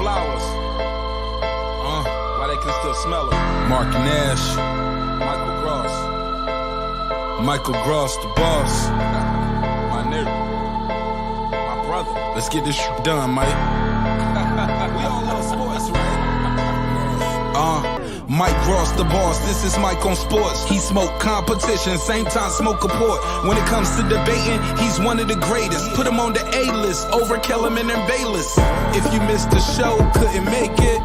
flowers. Why they can still smell them. Mark Nash. Michael Gross. Michael Gross, the boss. My nigga. My brother. Let's get this done, Mike. We all love sports, right? Mike Gross, the boss. This is Mike on sports. He smoke competition, same time smoke a port. When it comes to debating, he's one of the greatest. Put him on the A-list over Kellerman and Bayless. If you missed the show, couldn't make it,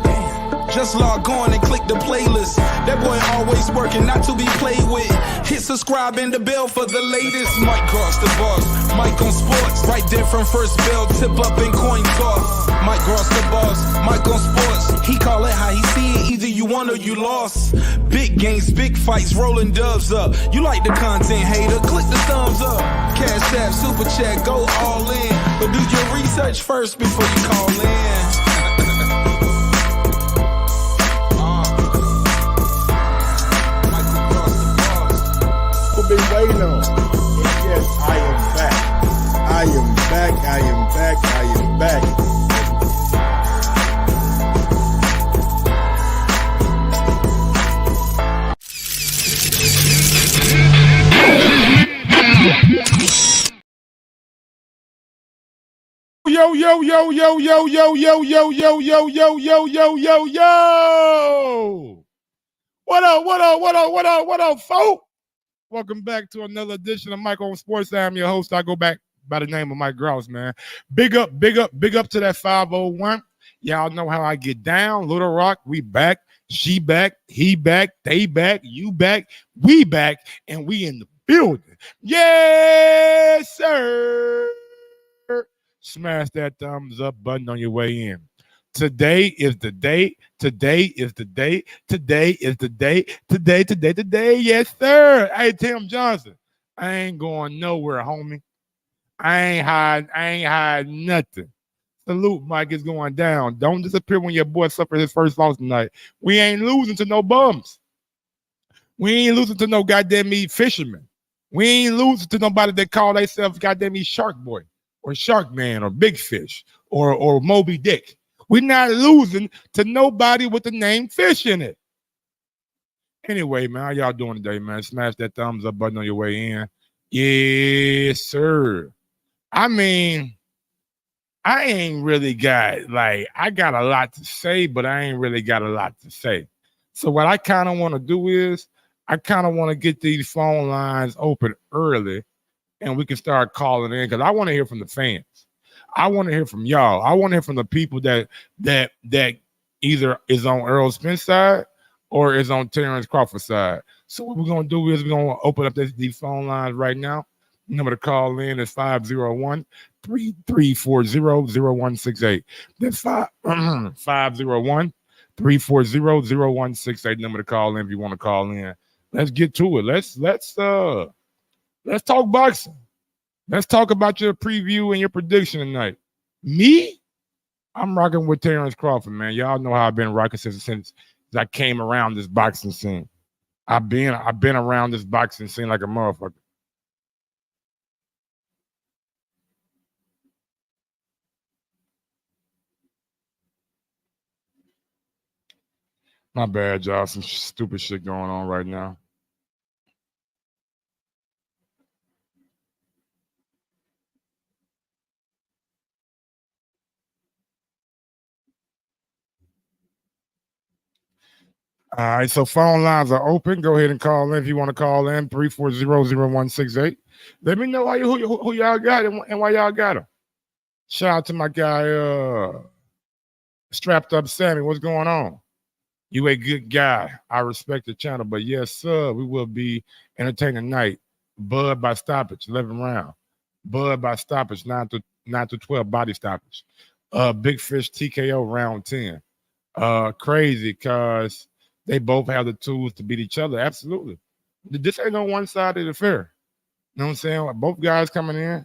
just log on and click the playlist. That boy always working, not to be played with. Hit subscribe and the bell for the latest. Mike Gross, the boss. Mike on sports. Right there from first bell, tip up and coin toss. Mike Gross, the boss. Mike on sports. He call it how he see it. Either you won or you lost. Big games, big fights, rolling dubs up. You like the content, hater? Click the thumbs up. Cash app, super chat, go all in. But do your research first before you call in. Been waiting on. Yes, I am back. I am back. I am back. I am back. Yo, yo, yo, yo, yo, yo, yo, yo, yo, yo, yo, yo, yo, yo, yo. What up, what up, what up, what up, what up, folks? Welcome back to another edition of Mike on Sports. I'm your host. I go back by the name of Mike Gross, man. Big up to that 501. Y'all know how I get down. Little Rock, we back. She back. He back. They back. You back. We back. And we in the building. Yes, sir. Smash that thumbs up button on your way in. Today is the day. Today is the day. Today is the day. Today. Yes, sir. Hey, Tim Johnson, I ain't going nowhere, homie. I ain't hiding nothing. Salute, Mike, is going down. Don't disappear when your boy suffered his first loss tonight. We ain't losing to no bums. We ain't losing to no goddamn me fishermen. We ain't losing to nobody that call themselves goddamn me Shark Boy or Shark Man or Big Fish or Moby Dick. We're not losing to nobody with the name Fish in it. Anyway, man, how y'all doing today, man? Smash that thumbs up button on your way in. Yes, sir. I mean, I ain't really got, I got a lot to say, but I ain't really got a lot to say. So what I kind of want to do is I kind of want to get these phone lines open early and we can start calling in because I want to hear from the fans. I want to hear from y'all. I want to hear from the people that either is on Earl Spence side or is on Terrence Crawford side. So what we're going to do is we're going to open up these phone lines right now. The number to call in is 501-3340-0168. That's 501-340-0168. Number to call in if you want to call in. Let's get to it. Let's talk boxing. Let's talk about your preview and your prediction tonight. Me, I'm rocking with Terrence Crawford, man. Y'all know how I've been rocking since I came around this boxing scene. I've been around this boxing scene like a motherfucker. My bad, y'all. Some stupid shit going on right now. All right, so phone lines are open. Go ahead and call in if you want to call in 340-0168. Let me know who y'all got and why y'all got him. Shout out to my guy, Strapped Up Sammy. What's going on? You a good guy. I respect the channel, but yes, sir, we will be entertaining tonight. Bud by stoppage, 11 round. Bud by stoppage, 9 to 12 body stoppage. Big Fish TKO round 10. Crazy because they both have the tools to beat each other. Absolutely. This ain't no one side of the fair. You know what I'm saying? Both guys coming in.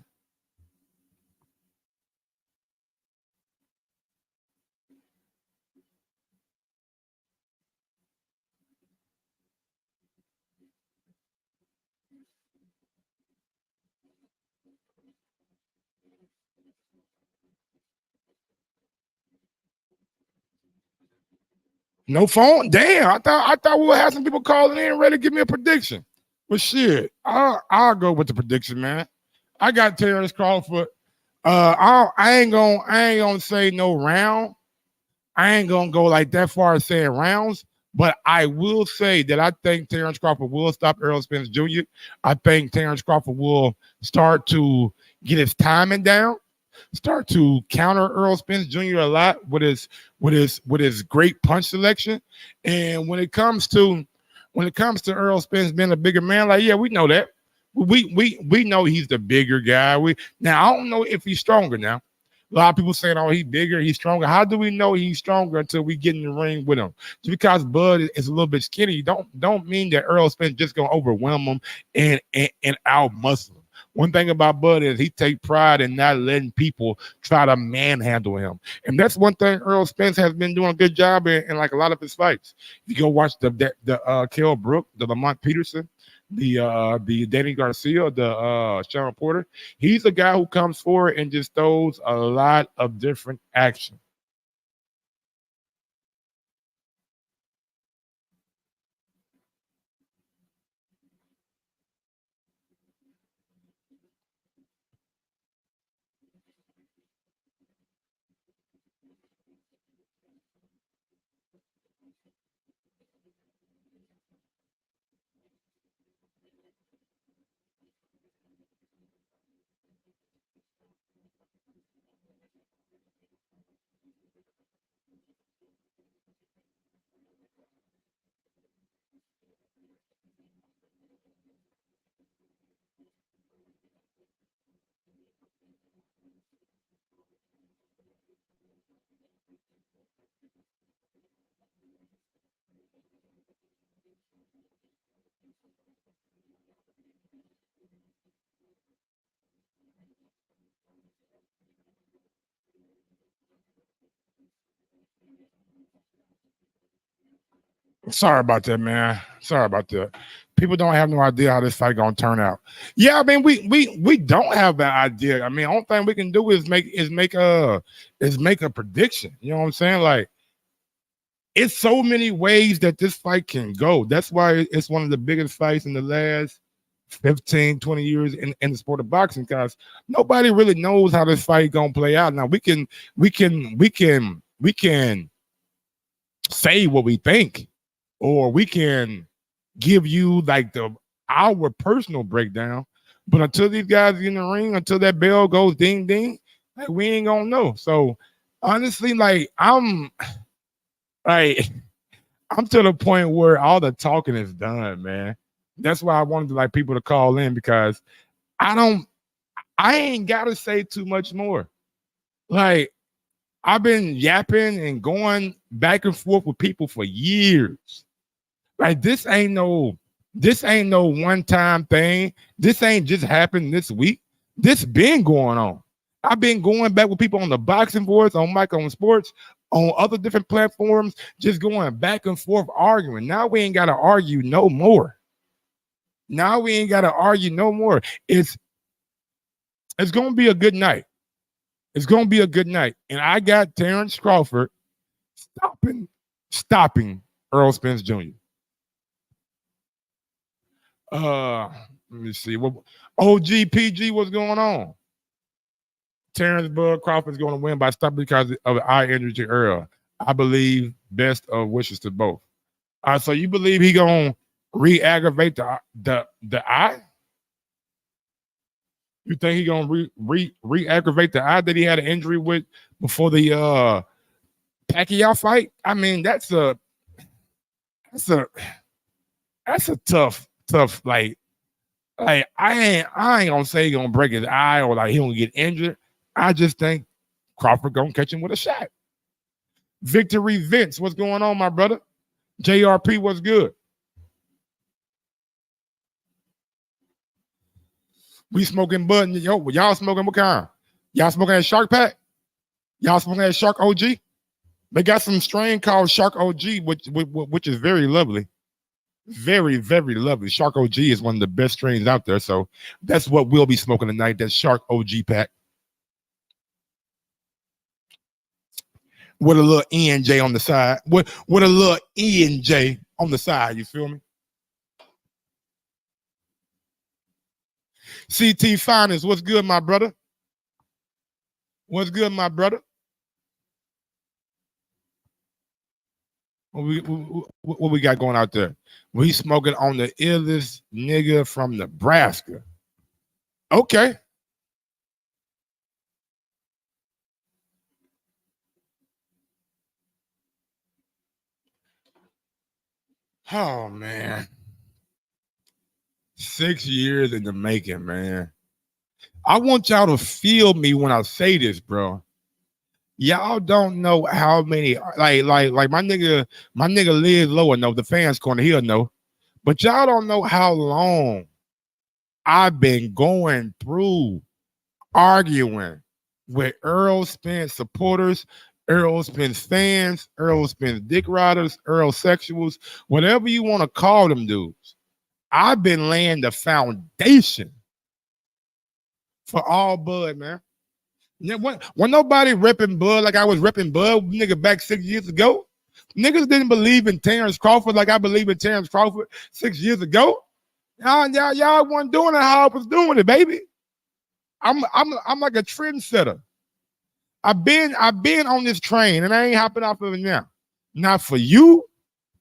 No phone? Damn, I thought we would have some people calling in ready to give me a prediction. But shit, I'll go with the prediction, man. I got Terrence Crawford. I ain't gonna say no round. I ain't gonna go like that far as saying rounds, but I will say that I think Terrence Crawford will stop Errol Spence Jr. I think Terrence Crawford will start to get his timing down, start to counter Errol Spence Jr. a lot with his great punch selection. And when it comes to Errol Spence being a bigger man, like, yeah, we know that. We know he's the bigger guy. Now I don't know if he's stronger now. A lot of people saying, oh, he's bigger, he's stronger. How do we know he's stronger until we get in the ring with him? Just because Bud is a little bit skinny, don't mean that Errol Spence just gonna overwhelm him and out muscle him. One thing about Bud is he take pride in not letting people try to manhandle him. And that's one thing Errol Spence has been doing a good job in like a lot of his fights. If you go watch the Kell Brook, the Lamont Peterson, the Danny Garcia, the Sean Porter, he's a guy who comes forward and just throws a lot of different action. Sorry about that, man. Sorry about that. People don't have no idea how this fight gonna turn out. Yeah, I mean, we don't have that idea. I mean, the only thing we can do is make a prediction. You know what I'm saying? Like, it's so many ways that this fight can go. That's why it's one of the biggest fights in the last 15, 20 years in the sport of boxing, because nobody really knows how this fight gonna play out. Now we can say what we think, or we can give you like our personal breakdown. But until these guys get in the ring, until that bell goes ding ding, like, we ain't gonna know. So honestly, like, I'm to the point where all the talking is done, man. That's why I wanted like people to call in, because I ain't gotta say too much more. Like, I've been yapping and going back and forth with people for years. Like, this ain't no one-time thing. This ain't just happened this week. This been going on. I've been going back with people on the boxing boards, on Mike on Sports, on other different platforms, just going back and forth arguing. Now we ain't got to argue no more. It's going to be a good night. It's going to be a good night. And I got Terrence Crawford stopping Errol Spence Jr. Let me see. What OGPG, what's going on? Terrence Bud Crawford's going to win by stopping because of eye injury to Earl. I believe best of wishes to both. So you believe he gonna re-aggravate the eye? You think he gonna re-aggravate the eye that he had an injury with before the Pacquiao fight? I mean, that's a tough like I ain't gonna say he gonna break his eye or like he gonna get injured. I just think Crawford gonna catch him with a shot. Victory Vince, what's going on, my brother? JRP, what's good? We smoking bud. Yo, y'all smoking what kind? Y'all smoking that Shark Pack? Y'all smoking that Shark OG? They got some strain called Shark OG, which is very lovely. Very, very lovely. Shark OG is one of the best strains out there. So that's what we'll be smoking tonight, that Shark OG pack. with a little E and J on the side. With a little E and J on the side, you feel me? CT Finance, what's good, my brother? What's good, my brother? What we got going out there? We smoking on the illest nigga from Nebraska. Okay. Oh, man. 6 years in the making, man. I want y'all to feel me when I say this, bro. Y'all don't know how many, like my nigga Liz Lower know, the fans corner, he'll know. But y'all don't know how long I've been going through arguing with Earl Spence supporters, Earl Spence fans, Earl Spence dick riders, Earl sexuals, whatever you want to call them dudes. I've been laying the foundation for all Bud, man. When nobody ripping Bud like I was ripping Bud, nigga, back 6 years ago, niggas didn't believe in Terrence Crawford like I believe in Terrence Crawford 6 years ago. Y'all wasn't doing it how I was doing it, baby. I'm like a trendsetter. I've been on this train and I ain't hopping off of it now. Not for you,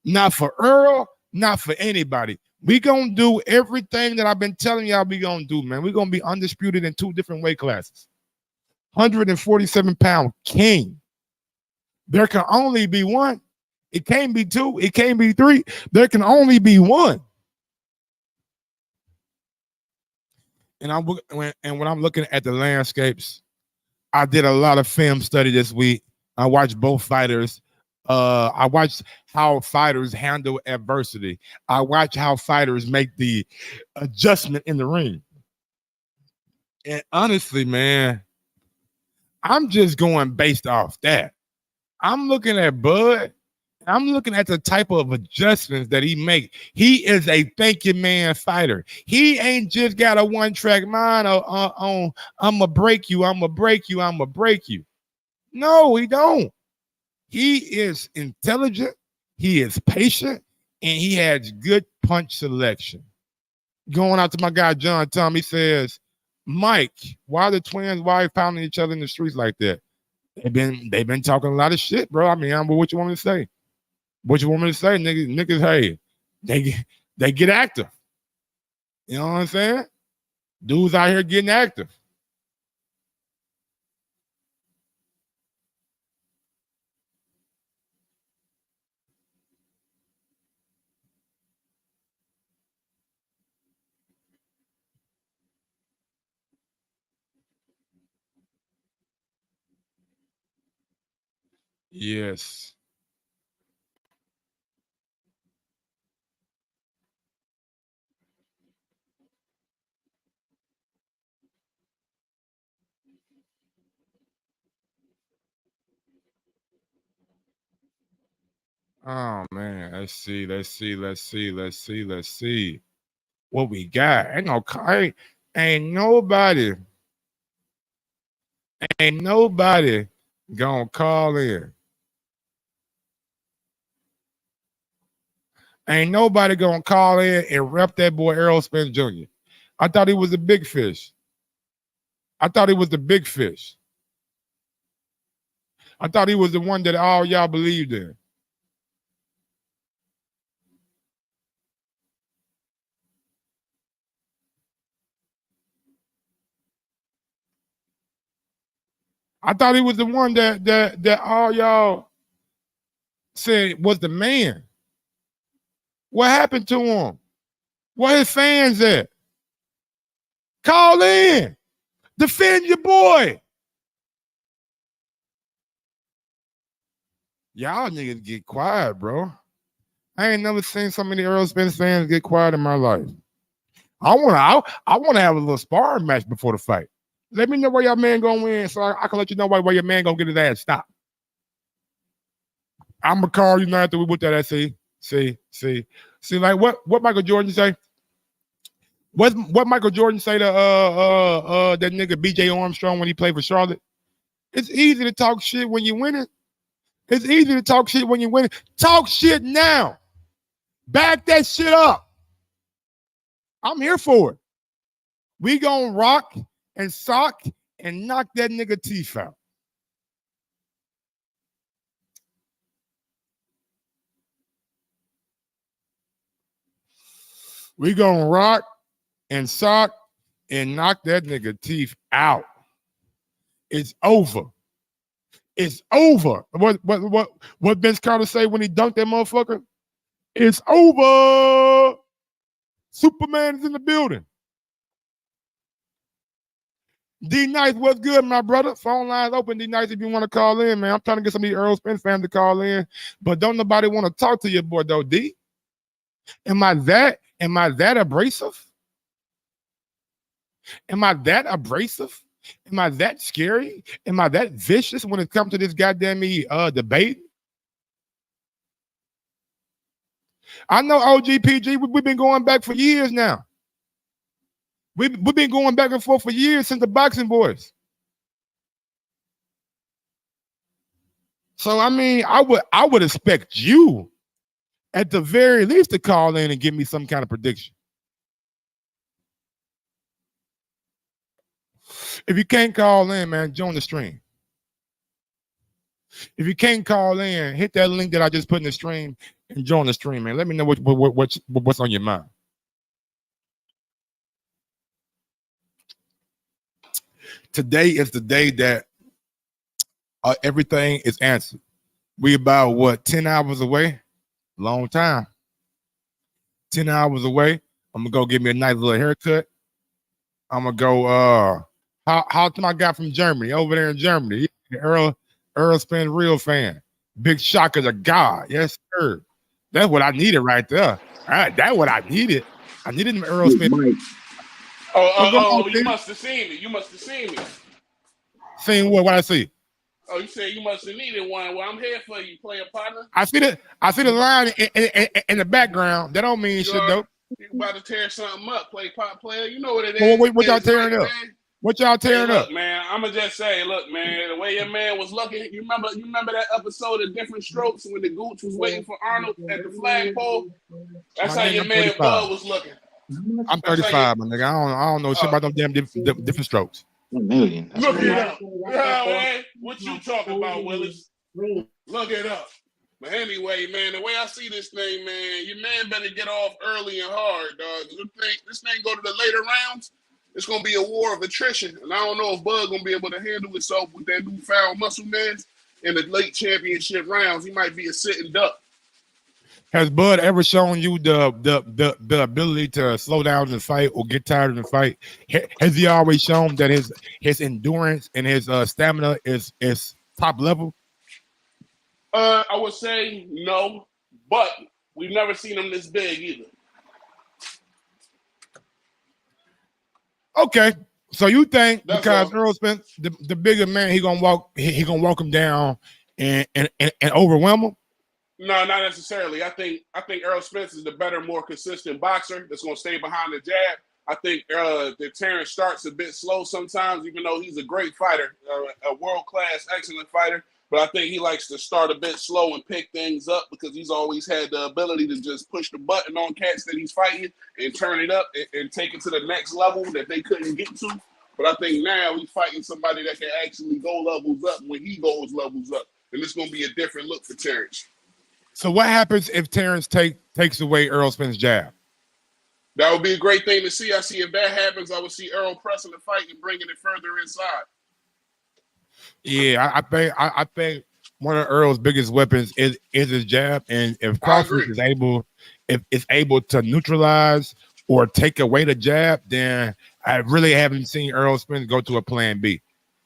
not for Earl, not for anybody. We gonna do everything that I've been telling y'all we gonna do, man. We gonna be undisputed in 2 different weight classes. 147-pound king. There can only be one. It can't be 2. It can't be 3. There can only be one. And when I'm looking at the landscapes, I did a lot of film study this week. I watched both fighters. I watched how fighters handle adversity. I watch how fighters make the adjustment in the ring. And honestly, man, I'm just going based off that. I'm looking at Bud. I'm looking at the type of adjustments that he make. He is a thank you man fighter. He ain't just got a one-track mind on I'ma break you, I'ma break you, I'ma break you. No, he don't. He is intelligent, he is patient, and he has good punch selection. Going out to my guy John Tom, he says, Mike, why the twins, why pounding each other in the streets like that? They've been talking a lot of shit, bro. I mean, what you want me to say? What you want me to say, niggas, hey, they get active. You know what I'm saying? Dudes out here getting active. Yes. Oh man, let's see what we got. Ain't nobody gonna call in. Ain't nobody gonna call in and rep that boy Errol Spence Jr. I thought he was a big fish. I thought he was the big fish. I thought he was the one that all y'all believed in. I thought he was the one that all y'all said was the man. What happened to him? Where his fans at? Call in. Defend your boy. Y'all niggas get quiet, bro. I ain't never seen so many Errol Spence fans get quiet in my life. I wanna have a little sparring match before the fight. Let me know where your man gonna win, so I can let you know where your man gonna get his ass stopped. I'm gonna call you now after we put that at see, like what Michael Jordan say? What Michael Jordan say to that nigga BJ Armstrong when he played for Charlotte? It's easy to talk shit when you winning. It's easy to talk shit when you win. Talk shit now. Back that shit up. I'm here for it. We gonna rock and sock and knock that nigga teeth out. We gonna rock and sock and knock that nigga teeth out. It's over. It's over. What Vince Carter say when he dunked that motherfucker? It's over. Superman is in the building. D Nice, what's good, my brother? Phone lines open, D Nice, if you want to call in, man. I'm trying to get some of these Earl Spence fans to call in, but don't nobody want to talk to your boy, though, D. Am I that abrasive? Am I that abrasive? Am I that scary? Am I that vicious when it comes to this goddamn debate? I know OGPG, we've been going back for years now. We've been going back and forth for years since the Boxing Boys. So I mean, I would expect you at the very least to call in and give me some kind of prediction. If you can't call in, man, join the stream. If you can't call in, hit that link that I just put in the stream and join the stream, man. Let me know what's on your mind. Today is the day that everything is answered. We about 10 hours away? Long time. 10 hours away. I'm gonna go get me a nice little haircut. I'm gonna go how to my guy from Germany, over there in Germany. Earl Spence, real fan. Big shocker to God. Yes, sir. That's what I needed right there. All right, that's what I needed. I needed him Earl Spence. You must have seen it. You must have seen me. Seen what? What I see? Oh, you said you must have needed one. Well, I'm here for you, player partner. I see the line in the background. That don't mean shit, though. You about to tear something up, player. You know what it is. What y'all tearing up? What y'all tearing up? Man, I'm gonna just say, look, man, the way your man was looking. You remember that episode of Different Strokes when the Gooch was waiting for Arnold at the flagpole? That's how your man Bud was looking. I'm 35, my nigga. I don't know shit about them damn different strokes. $1 million. Look it up. Yeah, man. What you talking about, Willis? Look it up. But anyway, man, the way I see this thing, man, your man better get off early and hard, dog. This thing go to the later rounds, it's gonna be a war of attrition. And I don't know if Bud gonna be able to handle himself with that new foul muscle mass in the late championship rounds. He might be a sitting duck. Has Bud ever shown you the ability to slow down and fight or get tired of the fight? Has he always shown that his endurance and his stamina is top level? I would say no, but we've never seen him this big either. Okay, so you think because Earl Spence, the bigger man, he gonna walk him down and overwhelm him? No, not necessarily. I think Earl Spence is the better, more consistent boxer that's going to stay behind the jab. I think that Terrence starts a bit slow sometimes, even though he's a great fighter, a world-class, excellent fighter. But I think he likes to start a bit slow and pick things up because he's always had the ability to just push the button on cats that he's fighting and turn it up and take it to the next level that they couldn't get to. But I think now he's fighting somebody that can actually go levels up when he goes levels up. And it's going to be a different look for Terrence. So what happens if Terrence takes away Earl Spence's jab? That would be a great thing to see. I see if that happens, I would see Earl pressing the fight and bringing it further inside. Yeah, I think one of Earl's biggest weapons is his jab, and if Crawford is able to neutralize or take away the jab, then I really haven't seen Earl Spence go to a plan B.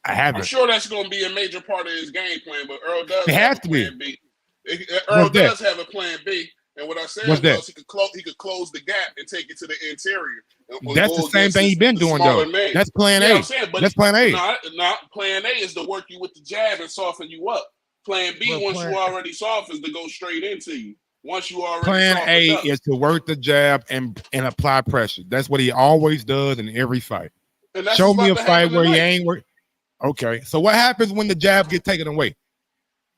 I haven't. I'm sure that's going to be a major part of his game plan, but Earl does have a to plan be. B. Earl does have a plan B, and what I said was he could close the gap and take it to the interior. That's the same thing he's been doing, though. Man. That's plan A. That's plan A. Not plan A is to work you with the jab and soften you up. Plan B, once you already soft, is to go straight into you. Once you already plan A is to work the jab and apply pressure. That's what he always does in every fight. Show me a fight where he ain't work. Okay, so what happens when the jab gets taken away?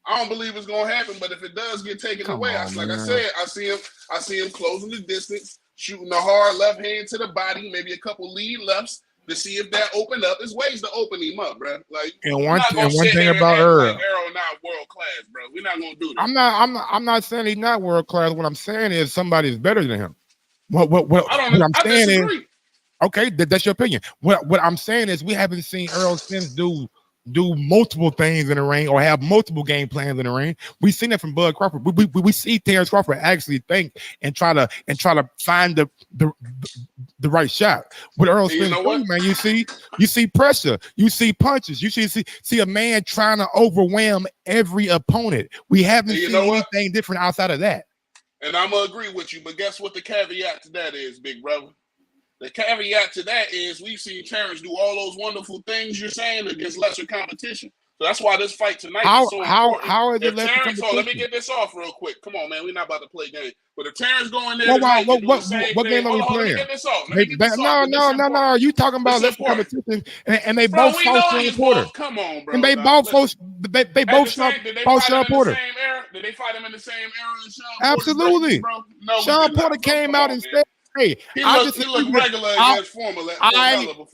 I don't believe it's gonna happen, but if it does get taken away, I see him closing the distance, shooting a hard left hand to the body, maybe a couple lead lefts to see if that opened up. There's ways to open him up, bro. Like, and one thing about Earl, like Earl not world class, bro. We're not gonna do that. I'm not saying he's not world class. What I'm saying is somebody's better than him. What I'm saying disagree. Is, okay, that's your opinion. What I'm saying is we haven't seen Earl Spence do multiple things in the ring or have multiple game plans in the ring. We've seen that from Bud Crawford. We see Terrence Crawford actually think and try to find the right shot. With Earl Spence, man, you see pressure, you see punches, you see a man trying to overwhelm every opponent. We haven't seen anything different outside of that. And I'm gonna agree with you, but guess what the caveat to that is, big brother? The caveat to that is we've seen Terrence do all those wonderful things you're saying against lesser competition. So that's why this fight tonight is so important. How is it lesser competition? Let me get this off real quick. Come on, man. We're not about to play games. But if Terrence go in there what game are we playing? Let me get this off. No. You talking about lesser competition and they both fought Sean Porter. Come on, bro. And they both fought Sean Porter. Did they fight him in the same era as Sean Porter? Absolutely. No, Sean Porter came out and said, "Hey, he looked regular against former.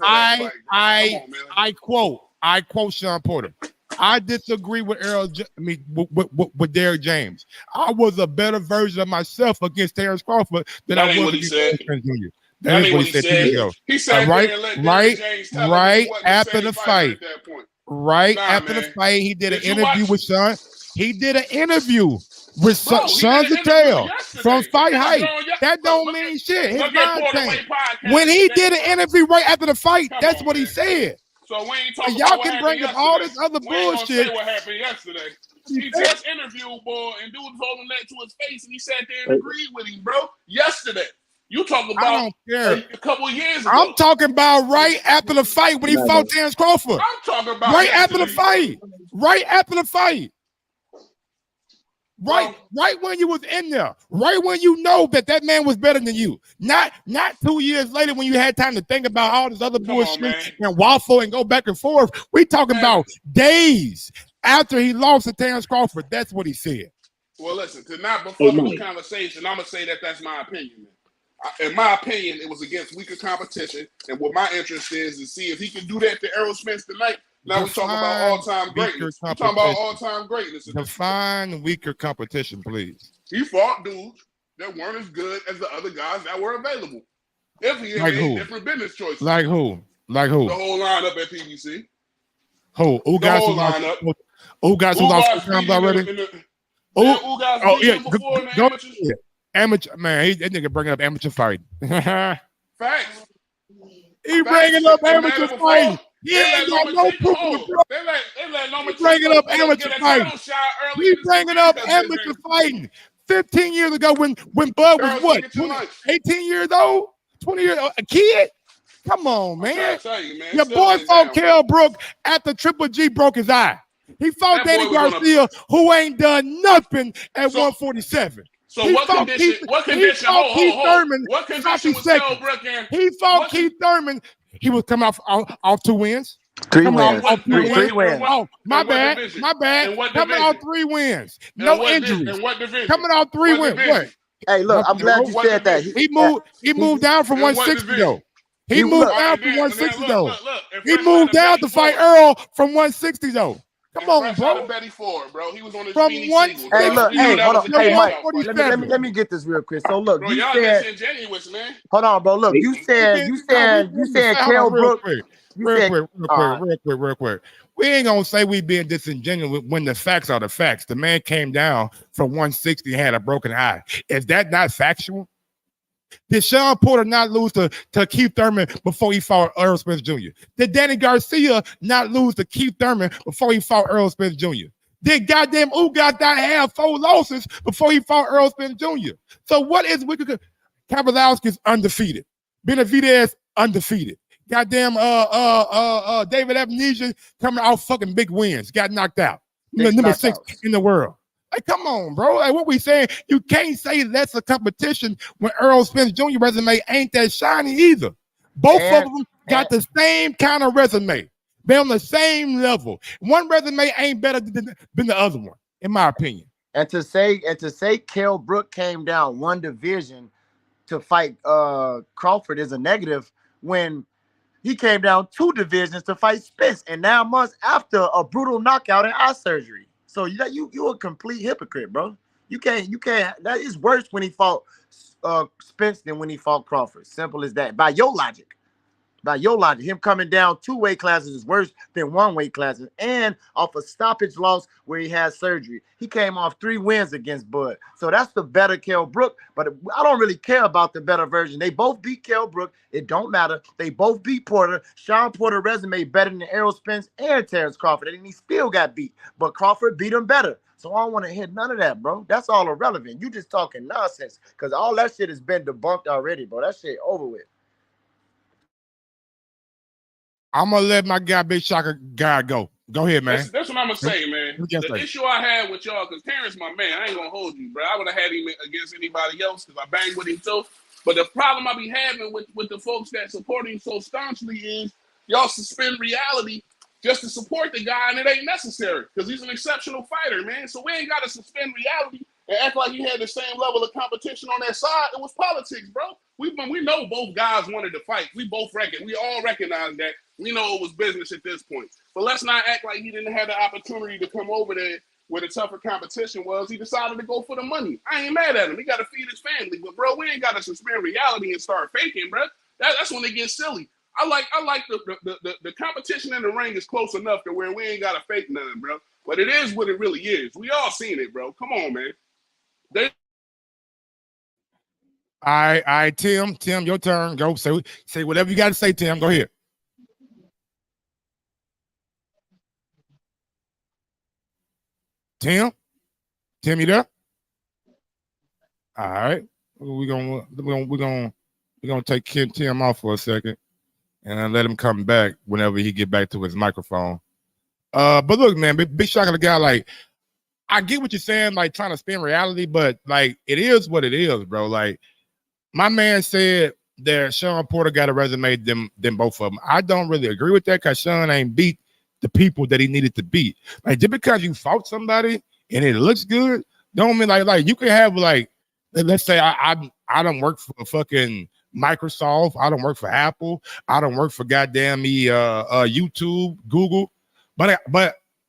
I quote Sean Porter. I disagree with with Derrick James. I was a better version of myself against Terrence Crawford than I was against Spence Jr. That is what he said. He said right after the fight. Right after the fight, he did an interview with Sean. He did an interview with Sean Zattel from Fight Hype. That don't mean shit. His mind when he did an interview right after the fight, that's what he said. So we ain't talking y'all can bring up all this other bullshit. What happened yesterday? He just interviewed boy and dude told him that to his face, and he sat there and agreed with him, bro. Yesterday, you talking about I don't care. A couple of years ago. I'm talking about right after the fight when he fought Terrence Crawford. I'm talking about right after the fight. Right after the fight. Right when you was in there, right when you know that man was better than you. Not 2 years later when you had time to think about all this other bullshit and waffle and go back and forth. We talking about days after he lost to Terrence Crawford. That's what he said. Well, listen, to not befuddle the conversation, I'm gonna say that's my opinion, man. In my opinion, it was against weaker competition, and what my interest is to see if he can do that to Errol Spence tonight. Now we're talking about all-time greatness. We're talking about all-time greatness. Define weaker competition, please. He fought dudes that weren't as good as the other guys that were available. If he had made different business choices. Like who? The whole lineup at PBC. Who got who lost times already? Amateur, man, that nigga bringing up amateur fighting. Facts. He bringing up amateur fighting. He ain't got no proof. He bringing up amateur fighting. He bringing up amateur fighting. 15 years ago when Bud was what? 18 years old? 20 years old? A kid? Come on, man. Your boy fought Kell Brook after Triple G broke his eye. He fought Danny Garcia, who ain't done nothing at 147. So what condition? What condition was Kell Brook in? He fought Keith Thurman. He was coming off 2 wins. Three wins. Oh, my bad. Coming off 3 wins. No injuries. Coming off 3 wins. What? Hey, look, I'm glad you said that. He moved down from 160 though. He moved down from 160 though. He moved down to fight Earl from 160 though. Come on, bro. Bro. He was on his from 160. Hey, look, hold on. Hey, Mike, let me get this real quick. So look, bro, you said, disingenuous, man. Hold on, bro. Look, you said Kell Brook. Real quick. We ain't gonna say we being disingenuous when the facts are the facts. The man came down from 160 and had a broken eye. Is that not factual? Did Sean Porter not lose to Keith Thurman before he fought Errol Spence Jr.? Did Danny Garcia not lose to Keith Thurman before he fought Errol Spence Jr.? Did goddamn Ugas not have 4 losses before he fought Errol Spence Jr.? So what is wicked? Kabalowski's undefeated. Benavidez undefeated. Goddamn David Amnesia coming out fucking big wins. Got knocked out. Number 6 in the world. Like, come on, bro. Like, what we saying? You can't say that's a competition when Errol Spence Jr. resume ain't that shiny either. Both of them got the same kind of resume. They're on the same level. One resume ain't better than the other one. in my opinion. And to say Kell Brook came down one division to fight Crawford is a negative when he came down 2 divisions to fight Spence, and 9 months after a brutal knockout and eye surgery. So you a complete hypocrite, bro. You can't. That is worse when he fought Spence than when he fought Crawford. Simple as that. By your logic. Him coming down 2 weight classes is worse than 1 weight class, and off a stoppage loss where he had surgery. He came off 3 wins against Bud. So that's the better Kell Brook, but I don't really care about the better version. They both beat Kell Brook. It don't matter. They both beat Porter. Sean Porter resume better than Errol Spence and Terrence Crawford, and he still got beat, but Crawford beat him better. So I don't want to hear none of that, bro. That's all irrelevant. You just talking nonsense because all that shit has been debunked already, bro. That shit over with. I'm gonna let my guy Big Shocker guy go. Go ahead, man. That's what I'm gonna say, man. The issue I had with y'all, because Terrence, my man, I ain't gonna hold you, bro. I would have had him against anybody else because I banged with him too. But the problem I be having with the folks that support him so staunchly is y'all suspend reality just to support the guy, and it ain't necessary because he's an exceptional fighter, man. So we ain't got to suspend reality and act like he had the same level of competition on that side. It was politics, bro. We know both guys wanted to fight. We all recognize that. We know it was business at this point. But let's not act like he didn't have the opportunity to come over there where the tougher competition was. He decided to go for the money. I ain't mad at him. He got to feed his family. But, bro, we ain't got to suspend reality and start faking, bro. That's when it gets silly. I like the competition in the ring is close enough to where we ain't got to fake nothing, bro. But it is what it really is. We all seen it, bro. Come on, man. All right, Tim, your turn. Go say whatever you got to say, Tim. Go ahead. Tim, you there? All right, we're gonna take Tim off for a second, and then let him come back whenever he get back to his microphone. But look, man, Big Shocker the guy, like, I get what you're saying, like trying to spin reality, but like it is what it is, bro. Like my man said that Sean Porter got a resume than both of them. I don't really agree with that because Sean ain't beat the people that he needed to beat. Like just because you fought somebody and it looks good, don't mean like you can have like, let's say I don't work for fucking Microsoft, I don't work for Apple, I don't work for goddamn YouTube, Google, but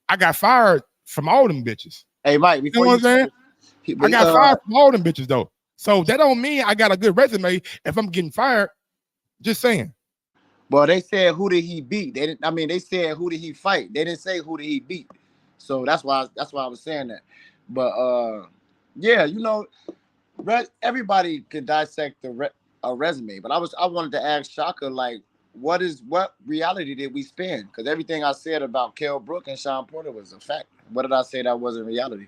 I got fired from all them bitches. Hey Mike, you know what I'm saying? I got fired from all them bitches though. So that don't mean I got a good resume if I'm getting fired. Just saying. Well, they said who did he beat? They said who did he fight? They didn't say who did he beat. So that's why I was saying that. But yeah, you know, everybody can dissect a resume. But I wanted to ask Shaka, like, what reality did we spin? Because everything I said about Kell Brook and Sean Porter was a fact. What did I say that wasn't reality?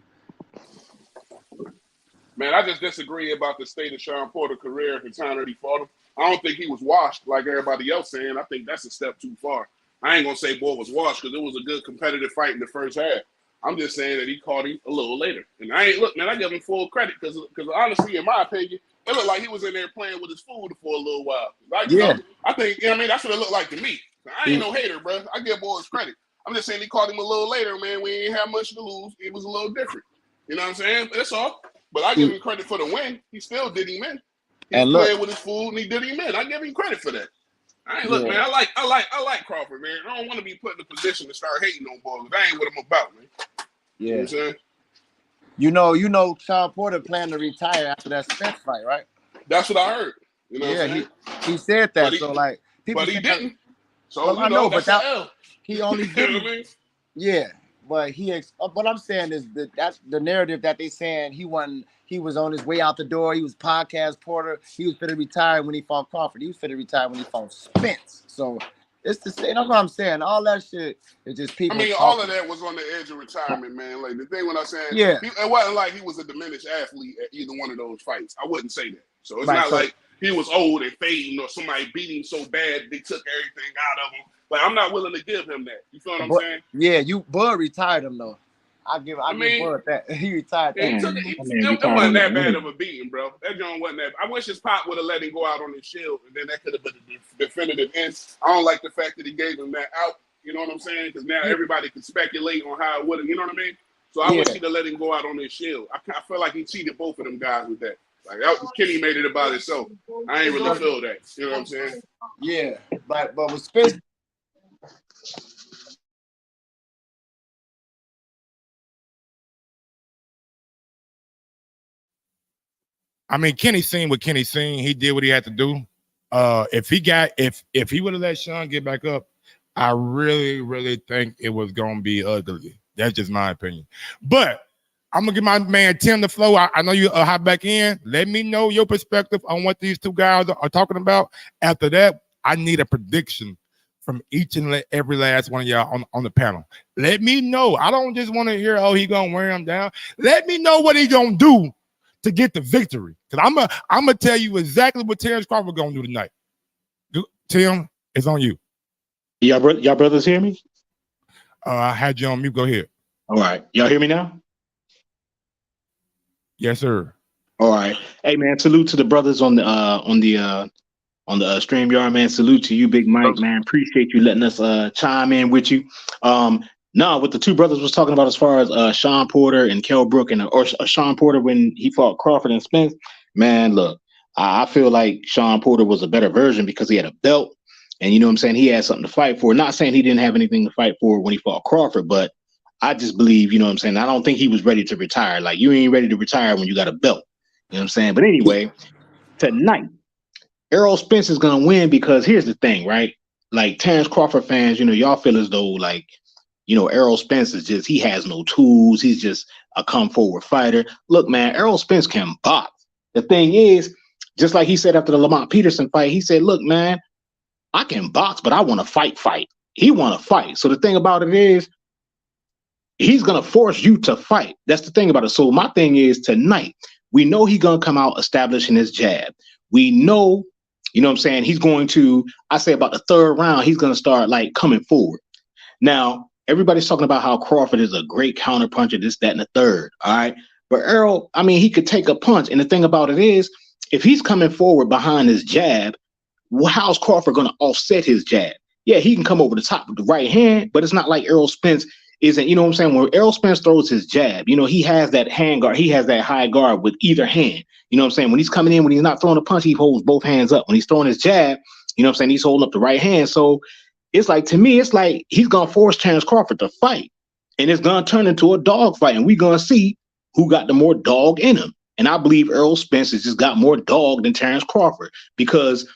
Man, I just disagree about the state of Sean Porter's career at the time that he fought him. I don't think he was washed like everybody else saying. I think that's a step too far. I ain't going to say boy was washed because it was a good competitive fight in the first half. I'm just saying that he caught him a little later. And I give him full credit because honestly, in my opinion, it looked like he was in there playing with his food for a little while. Like, you know, I think, that's what it looked like to me. I ain't no hater, bro. I give boys credit. I'm just saying he caught him a little later, man. We ain't have much to lose. It was a little different. You know what I'm saying? That's all. But I give him credit for the win. He still did him in. He played with his food and he did him in. I give him credit for that. Man. I like Crawford, man. I don't want to be put in a position to start hating on boys. That ain't what I'm about, man. Yeah. You know what I'm saying? You know, Sean Porter planned to retire after that Spence fight, right? That's what I heard. You know what I'm saying? He said that. But he didn't. So well, I know, but L. He only did. You know what I mean? Yeah, but what I'm saying is that's the narrative that they saying he was on his way out the door. He was podcast Porter. He was fit to retire when he fought Crawford. He was fit to retire when he fought Spence. So it's the same. That's what I'm saying. All that shit is just people. All of that was on the edge of retirement, man. Like the thing when I said, it wasn't like he was a diminished athlete at either one of those fights. I wouldn't say that. So it's not like he was old and fading or somebody beat him so bad they took everything out of him. Like I'm not willing to give him that. You feel what I'm saying? Yeah, Bud retired him though. I give Bud that. He retired that. It wasn't that bad of a beating, bro. That joint wasn't that. I wish his pop would have let him go out on his shield, and then that could have been a definitive end. I don't like the fact that he gave him that out. You know what I'm saying? Because now everybody can speculate on how it would have. You know what I mean? So I wish he'd have let him go out on his shield. I feel like he cheated both of them guys with that. Like Kenny made it about himself. I ain't really feel that. You know what I'm saying? Yeah, but with Spence. I mean, Kenny seen what Kenny seen. He did what he had to do. If he would have let Sean get back up, I really, really think it was gonna be ugly. That's just my opinion. But I'm gonna give my man Tim the flow. I know you hop back in. Let me know your perspective on what these two guys are talking about. After that, I need a prediction from each and every last one of y'all on the panel. Let me know. I don't just want to hear, oh, he gonna wear him down. Let me know what he gonna do to get the victory. Because I'm gonna tell you exactly what Terrence Crawford gonna do tonight. Tim, it's on you. Y'all brothers hear me? I had you on mute. Go ahead. All right. Y'all hear me now? Yes, sir. All right. Hey man, salute to the brothers on the StreamYard, man. Salute to you, Big Mike, man. Appreciate you letting us chime in with you. What the two brothers was talking about as far as Sean Porter and Kell Brook or Sean Porter when he fought Crawford and Spence, man, look, I feel like Sean Porter was a better version because he had a belt and you know what I'm saying, he had something to fight for. Not saying he didn't have anything to fight for when he fought Crawford, but I just believe, you know what I'm saying, I don't think he was ready to retire. Like, you ain't ready to retire when you got a belt. You know what I'm saying? But anyway, tonight, Errol Spence is going to win because here's the thing, right? Like, Terrence Crawford fans, you know, y'all feel as though, like, you know, Errol Spence is just, he has no tools. He's just a come-forward fighter. Look, man, Errol Spence can box. The thing is, just like he said after the Lamont Peterson fight, he said, look, man, I can box, but I want to fight. He want to fight. So the thing about it is, he's going to force you to fight. That's the thing about it. So my thing is tonight, we know he's going to come out establishing his jab. We know, you know what I'm saying, he's going to, I say about the third round, he's going to start like coming forward. Now, everybody's talking about how Crawford is a great counter puncher, this, that, and the third. All right. But Errol, I mean, he could take a punch. And the thing about it is, if he's coming forward behind his jab, how's Crawford going to offset his jab? Yeah, he can come over the top with the right hand, but it's not like Errol Spence isn't, you know what I'm saying? When Errol Spence throws his jab, you know, he has that hand guard. He has that high guard with either hand. You know what I'm saying? When he's coming in, when he's not throwing a punch, he holds both hands up. When he's throwing his jab, you know what I'm saying? He's holding up the right hand. So it's like, to me, it's like he's going to force Terrence Crawford to fight. And it's going to turn into a dog fight. And we're going to see who got the more dog in him. And I believe Errol Spence has just got more dog than Terrence Crawford because,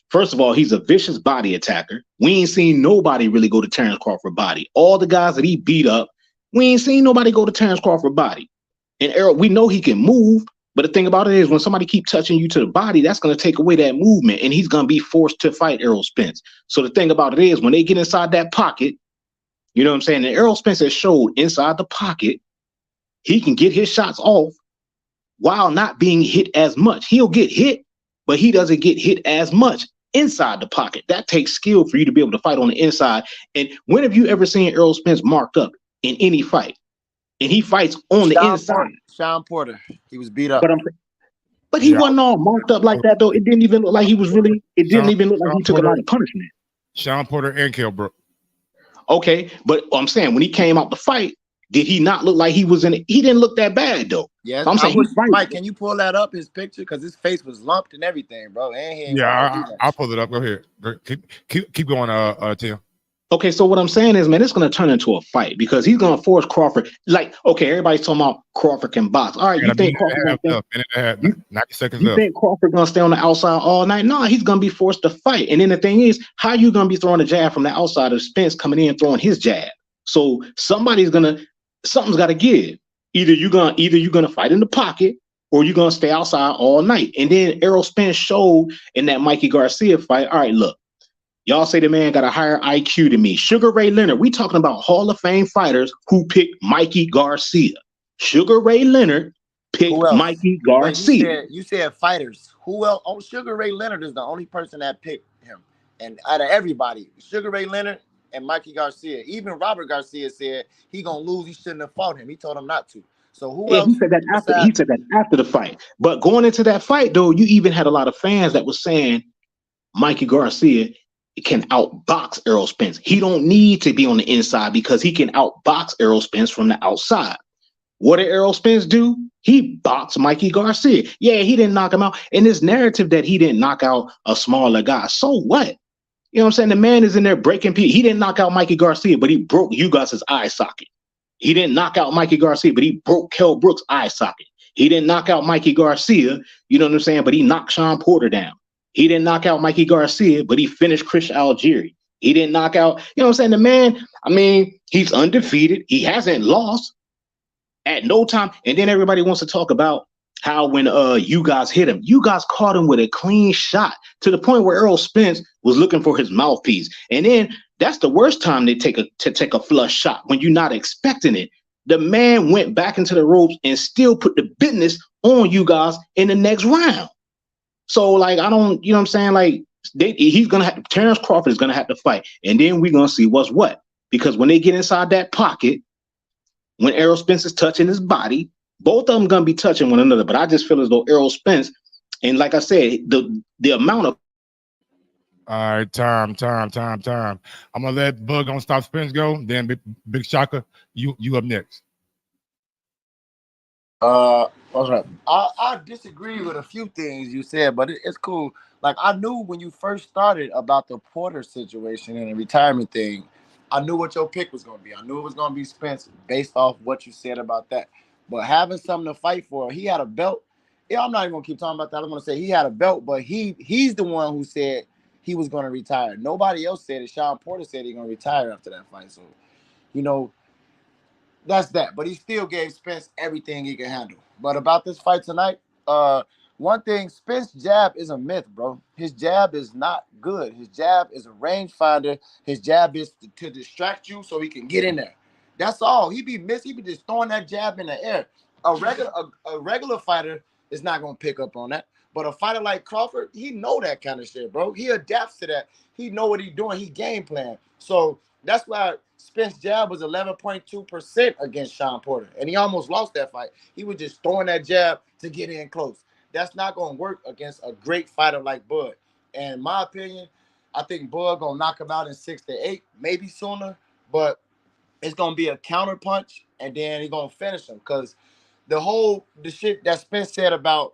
first of all, he's a vicious body attacker. We ain't seen nobody really go to Terrence Crawford's body. All the guys that he beat up, we ain't seen nobody go to Terrence Crawford's body. And Errol, we know he can move, but the thing about it is when somebody keep touching you to the body, that's going to take away that movement, and he's going to be forced to fight Errol Spence. So the thing about it is when they get inside that pocket, you know what I'm saying, and Errol Spence has showed inside the pocket, he can get his shots off while not being hit as much. He'll get hit, but he doesn't get hit as much inside the pocket. That takes skill for you to be able to fight on the inside. And when have you ever seen Errol Spence marked up in any fight? And he fights on the inside. Sean Porter, he was beat up. But he wasn't all marked up like that, though. It didn't even look like he was really, it didn't even look like he took a lot of punishment. Sean Porter and Kell Brook. Okay, but I'm saying when he came out the fight, did he not look like he was in it? He didn't look that bad, though. Yeah, so I'm saying Mike, can you pull that up, his picture? Because his face was lumped and everything, bro. And I'll pull it up. Go ahead. Keep going, Tim. Okay, so what I'm saying is, man, it's going to turn into a fight because he's going to force Crawford. Like, okay, everybody's talking about Crawford can box. All right, you think Crawford think Crawford going to stay on the outside all night? No, he's going to be forced to fight. And then the thing is, how you going to be throwing a jab from the outside of Spence coming in throwing his jab? So something's got to give. Either you're gonna fight in the pocket or you're gonna stay outside all night. And then Errol Spence showed in that Mikey Garcia fight. All right, look, y'all say the man got a higher IQ than me. Sugar Ray Leonard, we talking about Hall of Fame fighters who picked Mikey Garcia. Sugar Ray Leonard picked Mikey Garcia. You said fighters. Who else? Oh, Sugar Ray Leonard is the only person that picked him. And out of everybody, Sugar Ray Leonard and Mikey Garcia. Even Robert Garcia said he gonna lose. He shouldn't have fought him. He told him not to. So who else? He said that after the fight. But going into that fight, though, you even had a lot of fans that was saying Mikey Garcia can outbox Errol Spence. He don't need to be on the inside because he can outbox Errol Spence from the outside. What did Errol Spence do? He boxed Mikey Garcia. Yeah, he didn't knock him out. And this narrative that he didn't knock out a smaller guy, so what? You know what I'm saying? The man is in there breaking people. He didn't knock out Mikey Garcia, but he broke Ugas's eye socket. He didn't knock out Mikey Garcia, but he broke Kell Brook's eye socket. He didn't knock out Mikey Garcia, you know what I'm saying, but he knocked Sean Porter down. He didn't knock out Mikey Garcia, but he finished Chris Algieri. He didn't knock out, you know what I'm saying? The man, I mean, he's undefeated. He hasn't lost at no time. And then everybody wants to talk about how when you guys hit him, you guys caught him with a clean shot to the point where Errol Spence was looking for his mouthpiece. And then that's the worst time to take a flush shot when you're not expecting it. The man went back into the ropes and still put the business on you guys in the next round. So, like, I don't, you know what I'm saying? Like, Terrence Crawford is going to have to fight. And then we're going to see what's what. Because when they get inside that pocket, when Errol Spence is touching his body, both of them going to be touching one another. But I just feel as though Errol Spence, and like I said, the amount of. All right, time. I'm going to let Bug on Stop Spence go. Then Big Shaka, you up next. What's right? I disagree with a few things you said, but it's cool. Like, I knew when you first started about the Porter situation and the retirement thing, I knew what your pick was going to be. I knew it was going to be Spence based off what you said about that. But having something to fight for, he had a belt. Yeah, I'm not even going to keep talking about that. I'm going to say he had a belt, but he's the one who said he was going to retire. Nobody else said it. Sean Porter said he's going to retire after that fight. So, you know, that's that. But he still gave Spence everything he can handle. But about this fight tonight, one thing, Spence jab is a myth, bro. His jab is not good. His jab is a rangefinder. His jab is to distract you so he can get in there. That's all. He be just throwing that jab in the air. A regular fighter is not gonna pick up on that. But a fighter like Crawford, he know that kind of shit, bro. He adapts to that. He know what he's doing. He game plan. So that's why Spence jab was 11.2% against Sean Porter, and he almost lost that fight. He was just throwing that jab to get in close. That's not gonna work against a great fighter like Bud. And in my opinion, I think Bud gonna knock him out in 6 to 8, maybe sooner. But it's gonna be a counter punch, and then he's gonna finish him. Because the shit that Spence said about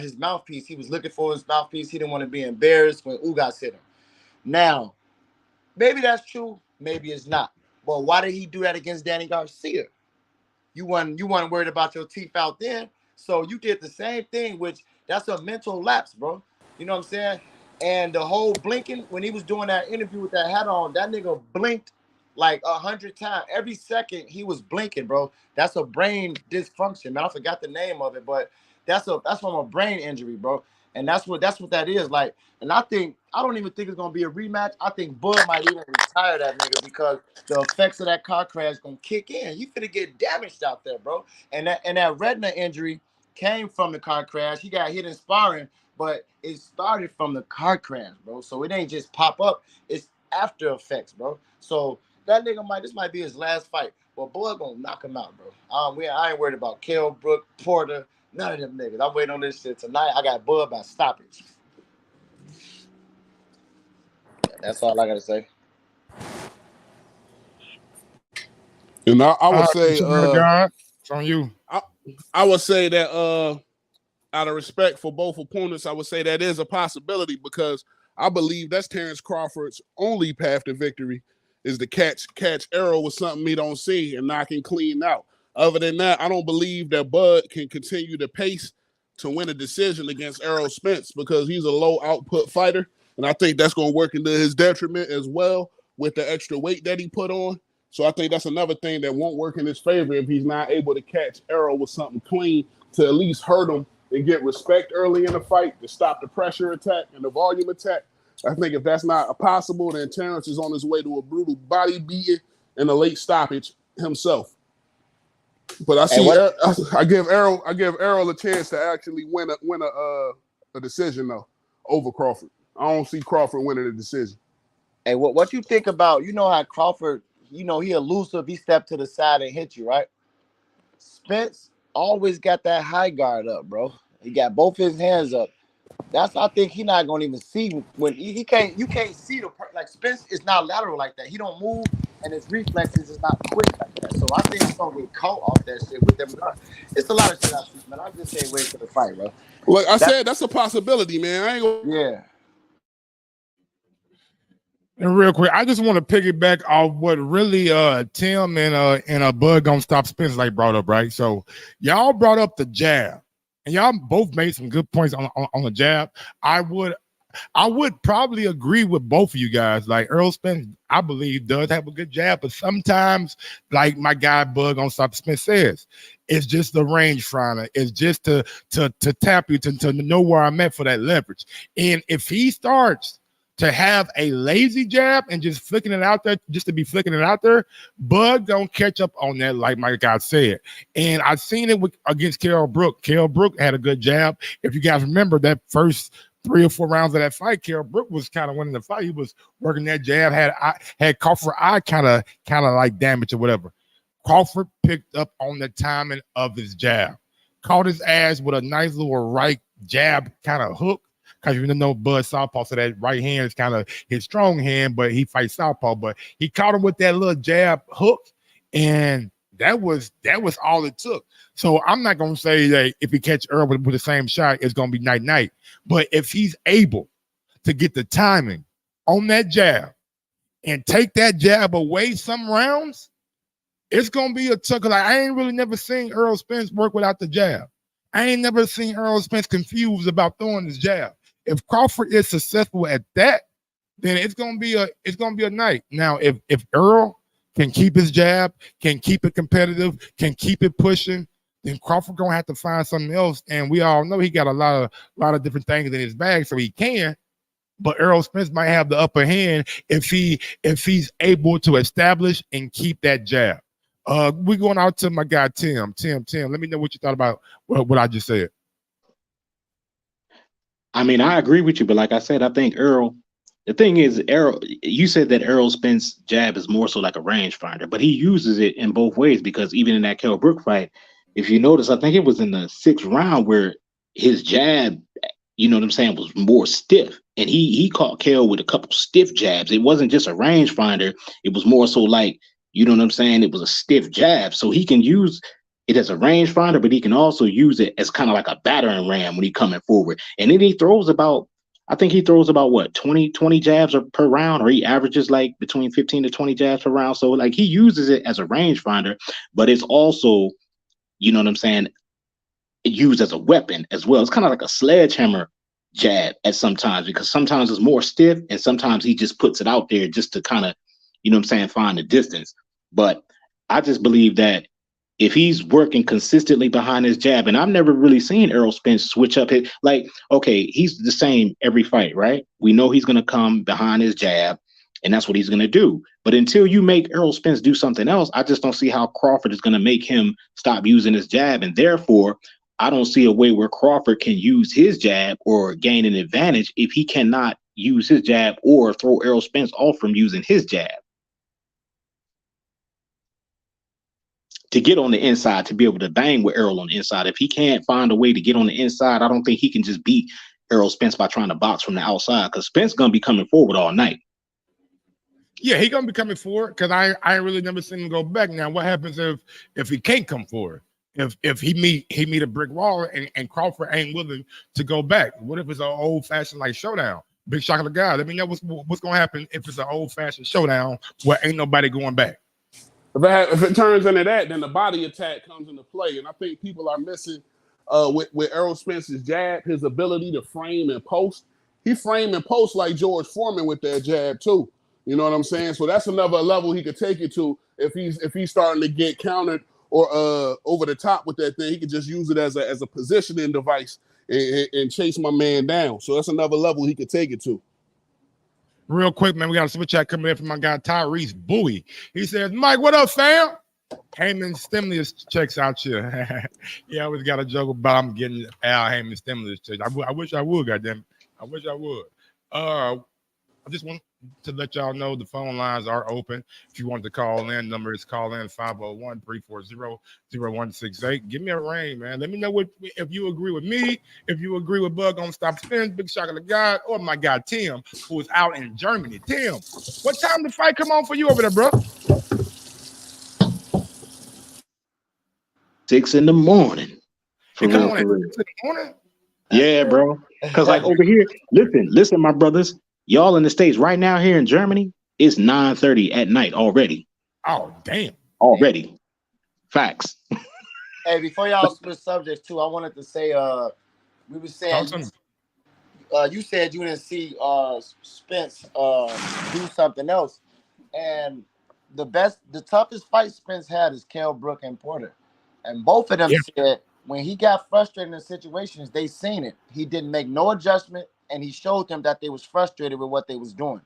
his mouthpiece, he was looking for his mouthpiece. He didn't want to be embarrassed when Ugas hit him. Now, maybe that's true, maybe it's not. But why did he do that against Danny Garcia? You weren't worried about your teeth out then, so you did the same thing, which that's a mental lapse, bro. You know what I'm saying? And the whole blinking, when he was doing that interview with that hat on, that nigga blinked like 100 times. Every second he was blinking, bro. That's a brain dysfunction, man. I forgot the name of it, but that's from a brain injury, bro. And that's what that is. Like, and I don't even think it's gonna be a rematch. I think Bud might even retire that nigga because the effects of that car crash gonna kick in. You finna get damaged out there, bro. And that retina injury came from the car crash. He got hit in sparring, but it started from the car crash, bro. So it ain't just pop up. It's after effects, bro. So that nigga this might be his last fight. But Bud gonna knock him out, bro. I ain't worried about Kell Brook, Porter, none of them niggas. I'm waiting on this shit tonight. I got Bud by stoppage. Yeah, that's all I gotta say. And I would say, it's on you. I would say that out of respect for both opponents, I would say that is a possibility because I believe that's Terrence Crawford's only path to victory is to catch Errol with something he don't see and knock him clean out. Other than that, I don't believe that Bud can continue to pace to win a decision against Errol Spence because he's a low output fighter. And I think that's going to work into his detriment as well with the extra weight that he put on. So I think that's another thing that won't work in his favor if he's not able to catch Errol with something clean to at least hurt him and get respect early in the fight to stop the pressure attack and the volume attack. I think if that's not possible, then Terrence is on his way to a brutal body beating and a late stoppage himself. But I give Errol a chance to actually win a decision though over Crawford. I don't see Crawford winning a decision. Hey, what you think about, you know how Crawford, you know, he elusive, he stepped to the side and hit you, right? Spence always got that high guard up, bro. He got both his hands up. I think he's not gonna even see when you can't see like Spence is not lateral like that. He don't move and his reflexes is not quick like that. that. So I think he's gonna get caught off that shit with them guns. It's a lot of shit I see, man. I just can't wait for the fight, bro. Like I said, that's a possibility, man. I ain't gonna. Yeah. And real quick, I just want to piggyback off what really Tim and Bud Gonna Stop Spence like brought up, right? So y'all brought up the jab, and y'all both made some good points on the jab. I would probably agree with both of you guys. Like Earl Spence, I believe, does have a good jab, but sometimes, like my guy Bud Gonna Stop Spence says, it's just the range finder. It's just to tap you to know where I'm at for that leverage. And if he starts to have a lazy jab and just flicking it out there, just to be flicking it out there, Bud don't catch up on that, like my guy said. And I've seen it against Kell Brook. Kell Brook had a good jab. If you guys remember that first 3 or 4 rounds of that fight, Kell Brook was kind of winning the fight. He was working that jab, had Crawford eye kind of like damage or whatever. Crawford picked up on the timing of his jab, caught his ass with a nice little right jab kind of hook. Because you know Bud southpaw, so that right hand is kind of his strong hand, but he fights southpaw. But he caught him with that little jab hook, and that was all it took. So I'm not gonna say that if he catch Earl with the same shot, it's gonna be night. But if he's able to get the timing on that jab and take that jab away some rounds, it's gonna be a tough. Like I ain't really never seen Earl Spence work without the jab. I ain't never seen Earl Spence confused about throwing his jab. If Crawford is successful at that, then it's gonna be a night. Now, if Earl can keep his jab, can keep it competitive, can keep it pushing, then Crawford gonna have to find something else. And we all know he got a lot of different things in his bag, so he can. But Earl Spence might have the upper hand if he's able to establish and keep that jab. We're going out to my guy Tim. Tim, let me know what you thought about what I just said. I mean, I agree with you, but like I said, I think Earl. The thing is, Earl. You said that Earl Spence's jab is more so like a rangefinder, but he uses it in both ways because even in that Kell Brook fight, if you notice, I think it was in the 6th round where his jab, you know what I'm saying, was more stiff, and he caught Kell with a couple stiff jabs. It wasn't just a rangefinder; it was more so like, you know what I'm saying, it was a stiff jab. So he can use it as a rangefinder, but he can also use it as kind of like a battering ram when he's coming forward. And then he throws about, I think he throws about what, 20 jabs per round, or he averages like between 15 to 20 jabs per round. So like he uses it as a rangefinder, but it's also, you know what I'm saying, used as a weapon as well. It's kind of like a sledgehammer jab at sometimes, because sometimes it's more stiff and sometimes he just puts it out there just to kind of, you know what I'm saying, find the distance. But I just believe that if he's working consistently behind his jab, and I've never really seen Earl Spence switch up his, like, okay, he's the same every fight, right? We know he's going to come behind his jab, and that's what he's going to do. But until you make Earl Spence do something else, I just don't see how Crawford is going to make him stop using his jab. And therefore, I don't see a way where Crawford can use his jab or gain an advantage if he cannot use his jab or throw Earl Spence off from using his jab. To get on the inside, to be able to bang with Earl on the inside. If he can't find a way to get on the inside, I don't think he can just beat Earl Spence by trying to box from the outside, because Spence going to be coming forward all night. Yeah, he going to be coming forward, because I ain't really never seen him go back. Now, what happens if he can't come forward? If he meet a brick wall and Crawford ain't willing to go back? What if it's an old-fashioned like showdown? Big shock of the guy. Let me know what's going to happen if it's an old-fashioned showdown where ain't nobody going back. If it turns into that, then the body attack comes into play. And I think people are missing with Earl Spence's jab, his ability to frame and post. He framed and post like George Foreman with that jab too. You know what I'm saying? So that's another level he could take it to if he's starting to get countered or over the top with that thing. He could just use it as a positioning device and chase my man down. So that's another level he could take it to. Real quick, man, we got a super chat coming in from my guy Tyrese Bowie. He says, Mike, what up, fam? Heyman stimulus checks out here. Yeah, I always got a joke about I'm getting Al Heyman stimulus checks. I wish I would, goddamn it. I wish I would. I just want to let y'all know the phone lines are open. If you want to call in, number is call in 501-340-0168. Give me a ring, man. Let me know if you agree with me, if you agree with Bug on Stop Spence, Big Shock of the God, or my guy Tim, who is out in Germany. Tim, what time the fight come on for you over there, bro? 6 in the morning. For It come real, on for at real. 6 in the morning. Yeah, bro. Because like over here, listen, my brothers, y'all in the States right now here in Germany, it's 9:30 at night already. Oh, damn. Already. Facts. Hey, before y'all switch subjects too, I wanted to say, we were saying, Talk to me. you said you didn't see Spence do something else, and the toughest fight Spence had is Kell Brook and Porter, and both of them Yeah. said when he got frustrated in situations, they seen it. He didn't make no adjustment, and he showed them that they was frustrated with what they was doing.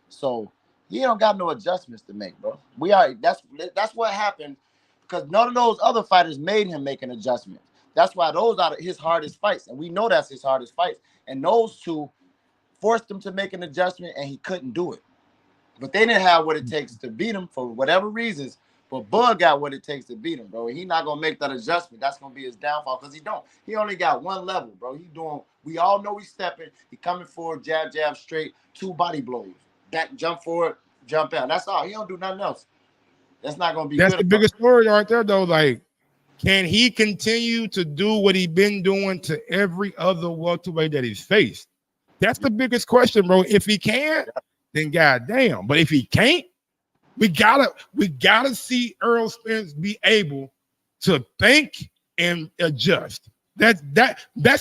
So he don't got no adjustments to make, bro. That's what happened, because none of those other fighters made him make an adjustment. That's why those are his hardest fights, and we know that's his hardest fights. And those two forced him to make an adjustment, and he couldn't do it. But they didn't have what it takes to beat him for whatever reasons. But Bud got what it takes to beat him, bro. He not gonna make that adjustment. That's gonna be his downfall because he don't. He only got one level, bro. He doing. We all know he's stepping. He coming forward, jab, jab, straight, 2 body blows, back, jump forward, jump out. That's all. He don't do nothing else. That's not gonna be. That's good the biggest story right there, though. Like, can he continue to do what he's been doing to every other welterweight that he's faced? That's the biggest question, bro. If he can, then goddamn. But if he can't, we gotta see Errol Spence be able to think and adjust. That's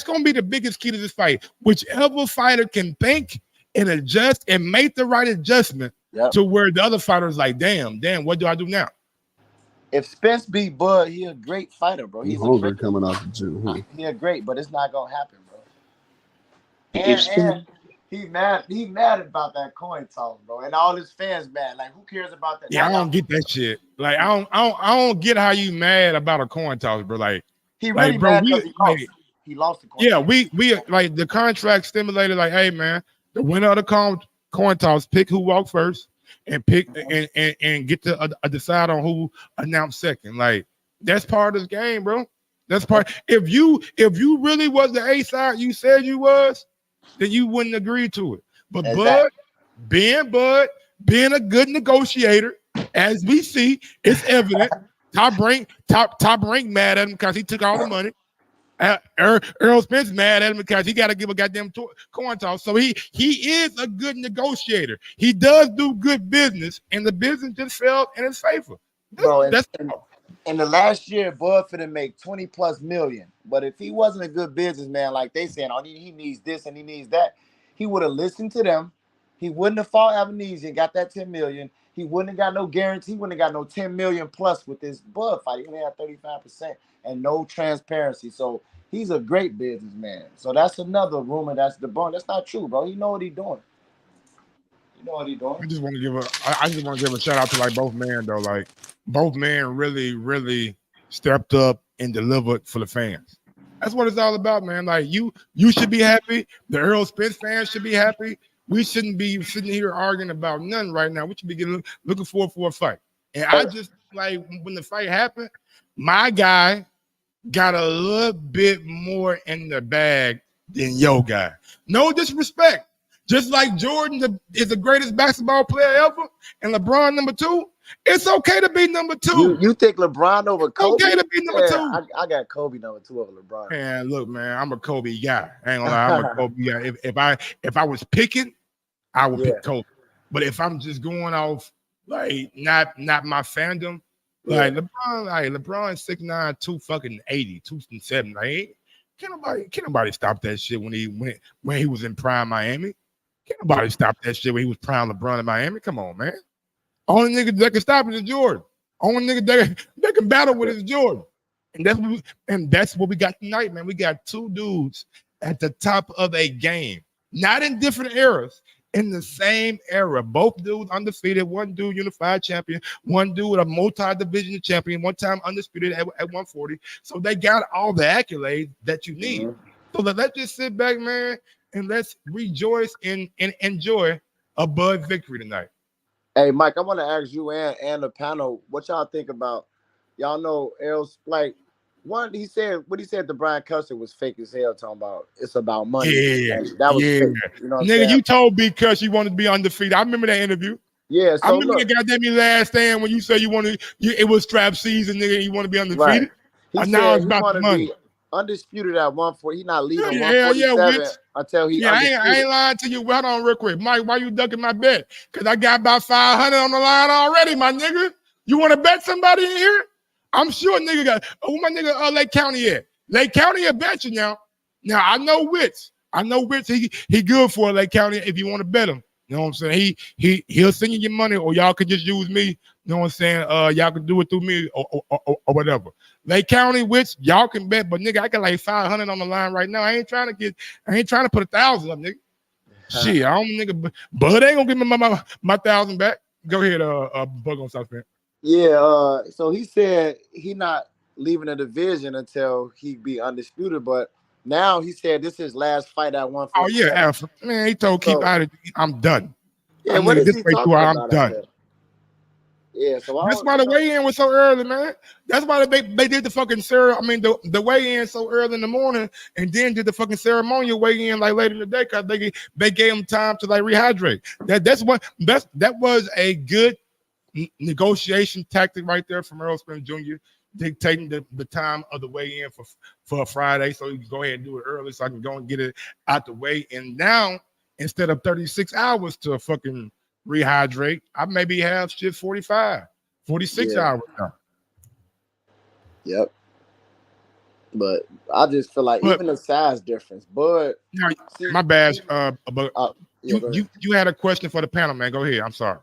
gonna be the biggest key to this fight. Whichever fighter can think and adjust and make the right adjustment to where the other fighter is like, damn, what do I do now? If Spence beat Bud, he a great fighter, bro. He's hungry coming out the gym. Huh? He a great, but it's not gonna happen, bro. And he mad about that coin toss, bro. And all his fans mad. Like, who cares about that? Yeah, I don't get that shit. Like, I don't get how you mad about a coin toss, bro. Like, he really like, bro, mad because he lost the coin. Yeah, we like the contract stimulated. Like, hey man, the winner of the coin toss, pick who walked first, and pick and get to decide on who announced second. Like, that's part of this game, bro. That's part. If you really was the A side you said you was, then you wouldn't agree to it. But Exactly. Bud being a good negotiator, as we see, it's evident. Top rank mad at him because he took all the money. Errol Spence mad at him because he got to give a goddamn coin toss. So he is a good negotiator. He does do good business, and the business just fell in his favor. Bro, in the last year, Bud finna make 20+ million. But if he wasn't a good businessman, like they saying, oh, he needs this and he needs that, he would have listened to them. He wouldn't have fought Amnesia and got that 10 million. He wouldn't have got no guarantee. He wouldn't have got no 10 million plus with this Bud fight. He only had 35% and no transparency. So he's a great businessman. So that's another rumor that's debunked. That's not true, bro. He know what he's doing. I just want to give a shout out to like both men though. Like, both men really stepped up and delivered for the fans. That's what it's all about, man. Like, you should be happy. The Errol Spence fans should be happy. We shouldn't be sitting here arguing about nothing right now. We should be looking forward for a fight. And I just, like, when the fight happened, my guy got a little bit more in the bag than your guy. No disrespect. Just like Jordan is the greatest basketball player ever and LeBron number 2, it's okay to be number 2. You think LeBron over Kobe? Okay to be number 2. I got Kobe number 2 over LeBron. Man, look, man, I'm a Kobe guy. I ain't gonna lie, I'm a Kobe guy. If I was picking, I would pick Kobe. But if I'm just going off like not my fandom, like LeBron 6'9", 280, 270. Like, can't nobody stop that shit when he was in prime Miami. Can't nobody stop that shit when he was prime LeBron in Miami. Come on, man. Only nigga that can stop it is Jordan. Only nigga that can battle with is Jordan. And that's what we got tonight, man. We got 2 dudes at the top of a game, not in different eras, in the same era. Both dudes undefeated. One dude unified champion. One dude a multi-division champion. One time undisputed at 140. So they got all the accolades that you need. So let's just sit back, man, and let's rejoice and enjoy a Bud victory tonight. Hey, Mike, I want to ask you and the panel what y'all think about. Y'all know Errol's like what he said to Brian Custer was fake as hell. Talking about it's about money. Yeah, that was fake. You know what I'm nigga, saying? you told B Cuss you wanted to be undefeated. I remember that interview. Yeah, so I remember the goddamn last stand when you said it was strap season, nigga, and you want to be undefeated. Right. He now said it's he about want the to money. be undisputed at 140. He not leaving Yeah, 147 Witz. until he Yeah, I undisputed. ain't lying to you. Hold on real quick. Mike, why you ducking my bet? Because I got about 500 on the line already, my nigga. You want to bet somebody in here? I'm sure nigga got, who my nigga Lake County at? Lake County a bet you now. Now, I know Witz. He good for Lake County if you want to bet him. You know what I'm saying? He'll send you your money, or y'all could just use me. You know what I'm saying? Y'all can do it through me or whatever. Lake County, which y'all can bet, but nigga, I got like 500 on the line right now. I ain't trying to put 1,000 up, nigga. Shit, I don't nigga, Bud ain't gonna give me my 1,000 back. Go ahead, Bug on South Bend. Yeah, so he said he not leaving the division until he be undisputed, but now he said this is his last fight at 147. Oh yeah, Alpha. Man, he told keep out of it. I'm done. Yeah, what is he talking I'm about? done. Yeah, so that's why the weigh-in was so early, man. That's why they did the fucking the weigh-in so early in the morning, and then did the fucking ceremonial weigh-in like later in the day, because they gave him time to like rehydrate. That was a good negotiation tactic right there from Earl Spence Jr., dictating the time of the weigh-in for a Friday, so he can go ahead and do it early, so I can go and get it out the way. And now, instead of 36 hours to fucking rehydrate, I maybe have shit 45, 46 hours now. Yep. But I just feel like even the size difference, but my bad. But you had a question for the panel, man. Go ahead. I'm sorry.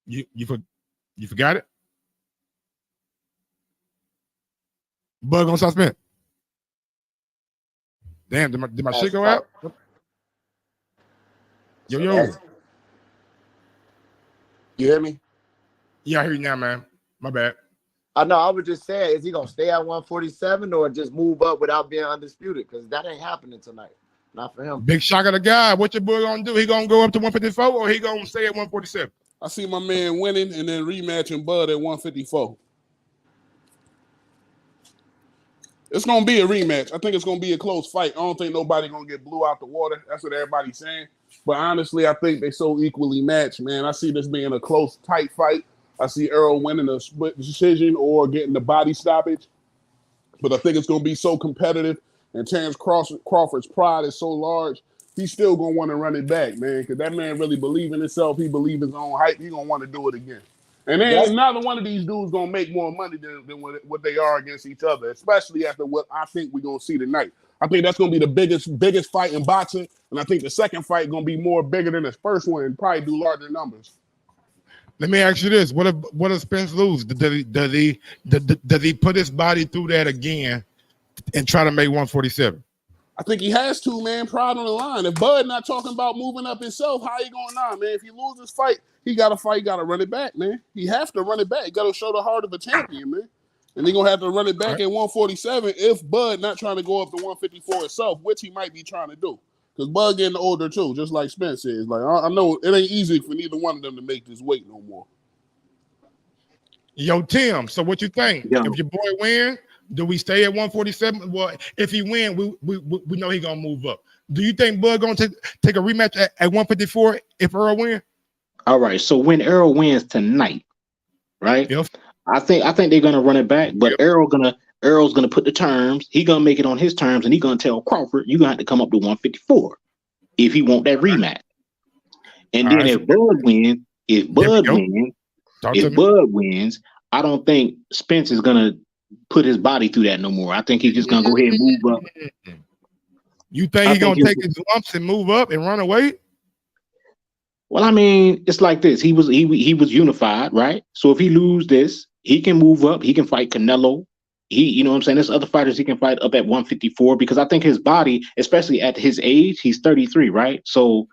You forgot it? Bug on South Bend. Damn, did my shit go out? Yo. You hear me? Yeah, I hear you now, man. My bad. I know. I was just saying, is he gonna stay at 147 or just move up without being undisputed? Because that ain't happening tonight. Not for him. Big shock of the guy. What your boy gonna do? He gonna go up to 154 or he gonna stay at 147? I see my man winning and then rematching Bud at 154. It's gonna be a rematch. I think it's gonna be a close fight. I don't think nobody gonna get blew out the water. That's what everybody's saying. But honestly, I think they so equally matched, man. I see this being a close, tight fight. I see Earl winning a split decision or getting the body stoppage. But I think it's gonna be so competitive, and Terrence Crawford's pride is so large. He's still gonna want to run it back, man, because that man really believes in himself. He believes in his own hype. He's gonna want to do it again. And then neither one of these dudes gonna make more money than what they are against each other, especially after what I think we're gonna see tonight. I think that's gonna be the biggest fight in boxing, and I think the second fight gonna be bigger than the first one and probably do larger numbers. Let me ask you this: What if Spence lose? Does he put his body through that again and try to make 147? I think he has to, man. Pride on the line. If Bud not talking about moving up himself, how he going on, man? If he loses this fight, he got to fight. He got to run it back, man. He have to run it back. He got to show the heart of a champion, man. And he gonna have to run it back at 147 if Bud not trying to go up to 154 itself, which he might be trying to do. Because Bud getting older too, just like Spence is. Like I know it ain't easy for neither one of them to make this weight no more. Yo, Tim. So what you think? If your boy win, do we stay at 147? Well, if he win, we know he gonna move up. Do you think Bud gonna take a rematch at 154 if Earl win? All right. So when Earl wins tonight, right? Yep. I think they're gonna run it back, but Earl's gonna put the terms. He gonna make it on his terms, and he gonna tell Crawford, you gonna have to come up to 154 if he want that rematch. And then if Bud wins, I don't think Spence is gonna put his body through that no more. I think he's just gonna go ahead and move up. You think he's gonna take his lumps and move up and run away? Well, I mean, it's like this. He was unified, right? So if he lose this, he can move up. He can fight Canelo. You know what I'm saying? There's other fighters he can fight up at 154 because I think his body, especially at his age, he's 33, right? So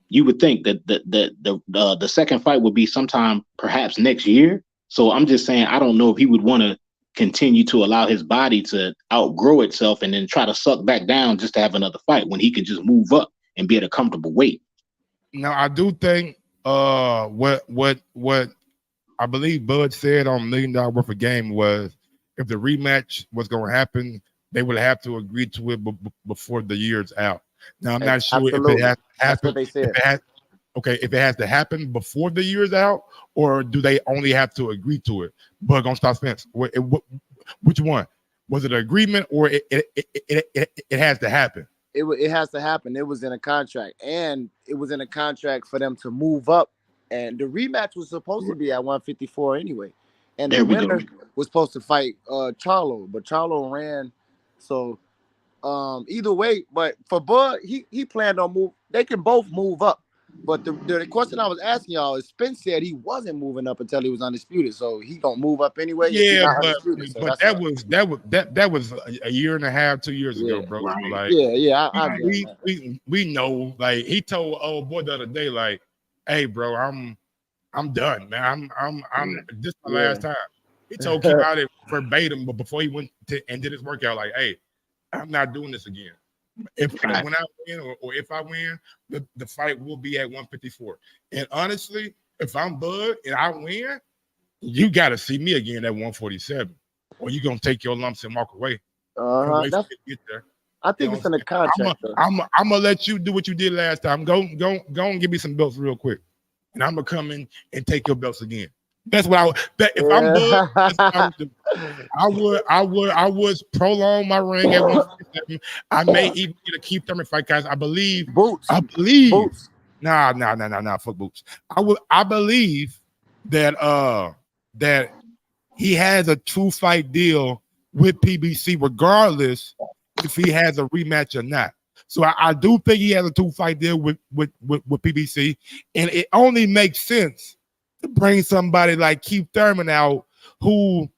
you would think that the second fight would be sometime perhaps next year. So I'm just saying, I don't know if he would want to continue to allow his body to outgrow itself and then try to suck back down just to have another fight when he can just move up and be at a comfortable weight. Now, I do think what I believe Bud said on $1 Million Worth of Game was if the rematch was going to happen, they would have to agree to it before the year's out. Now, I'm not sure if it has happened. That's what they said. okay, if it has to happen before the year's out, or do they only have to agree to it? But gonna stop Spence. Which one? Was it an agreement, or it has to happen? It has to happen. It was in a contract, and it was in a contract for them to move up. And the rematch was supposed to be at 154 anyway. And the winner was supposed to fight Charlo, but Charlo ran. So either way, but for Bud, he planned on move. They can both move up. But the question I was asking y'all is Spence said he wasn't moving up until he was undisputed. So he gonna move up anyway. Yeah, but that was a year and a half, 2 years ago, bro. Right. Like, I we know. Like he told old boy the other day, like, hey, bro, I'm done, man. I'm this is my last time. He told Kim out it verbatim, but before he went and did his workout, like, hey, I'm not doing this again. When I win or if I win, the fight will be at 154. And honestly, if I'm Bud and I win, you got to see me again at 147, or you gonna take your lumps and walk away. Get there. I think it's in the contract. I'm gonna let you do what you did last time. Go and give me some belts real quick, and I'm gonna come in and take your belts again. That's what I would. If I'm Bud, that's what I would do. I would prolong my reign at 147. I may even get a Keith Thurman fight, guys. I believe Boots. Nah. Fuck Boots. I believe that that he has a 2-fight deal with PBC, regardless if he has a rematch or not. So I do think he has a 2-fight deal with PBC, and it only makes sense to bring somebody like Keith Thurman out, who,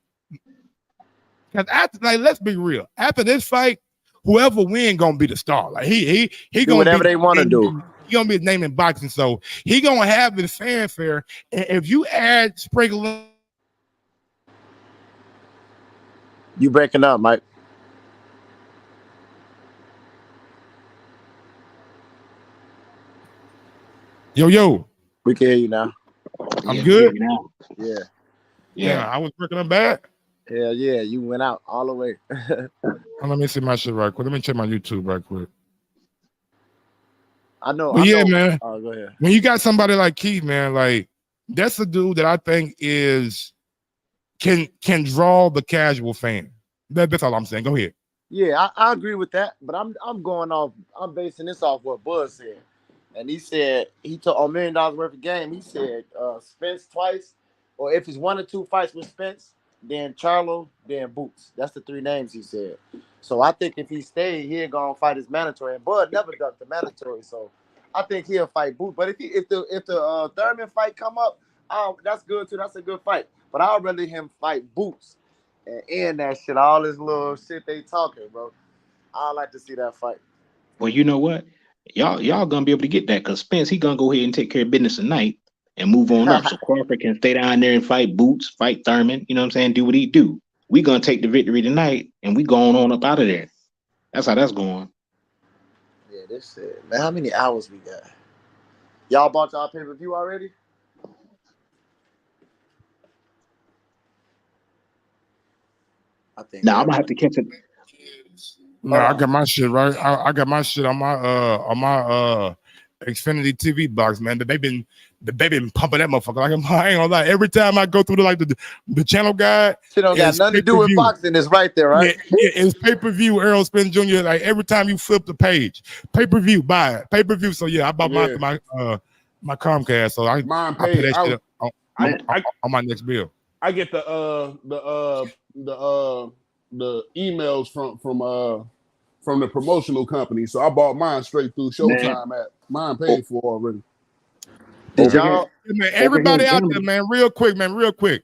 because after, like, let's be real, after this fight, whoever win gonna be the star. Like he gonna whatever they want to do. He gonna be his name in boxing, so he gonna have his fanfare. And if you add sprinkle, you breaking up, Mike. Yo, we can hear you now. I'm good. Yeah. I was working on bad. Yeah, you went out all the way. Let me see my shit right quick. Let me check my YouTube right quick. I know. Man. Oh, go ahead. When you got somebody like Keith, man, like that's a dude that I think can draw the casual fan. That's all I'm saying. Go ahead. Yeah, I agree with that, but I'm basing this off what Buzz said. And he said he took $1 million worth of game. He said Spence twice, or if it's 1 or 2 fights with Spence, then Charlo, then Boots. That's the 3 names he said. So I think if he stayed, he ain't gonna fight his mandatory. And Bud never ducked the mandatory, so I think he'll fight Boots. But if the Thurman fight come up, that's good too. That's a good fight. But I'd rather him fight Boots and end that shit. All this little shit they talking, bro. I'd like to see that fight. Well, you know what? Y'all gonna be able to get that because Spence, he gonna go ahead and take care of business tonight and move on up. So Crawford can stay down there and fight Boots, fight Thurman, you know what I'm saying? Do what he do. We gonna take the victory tonight and we going on up out of there. That's how that's going. Yeah, this shit. Man, how many hours we got? Y'all bought y'all pay-per-view already? I think. Nah, I'm gonna have to catch it. No, I got my shit right. I got my shit on my Xfinity TV box, man. They've been pumping that motherfucker. Like, I ain't gonna lie. Every time I go through the channel guide, shit don't got nothing to do with boxing. It's right there, right? Yeah, it's pay-per-view. Errol Spence Jr. Like every time you flip the page, pay-per-view, buy it. Pay-per-view. So yeah, I bought my Comcast. So I pay that shit on my next bill. I get the emails from the promotional company, so I bought mine straight through Showtime. Mine paid for already. Did y'all? Man, everybody out there, man, real quick,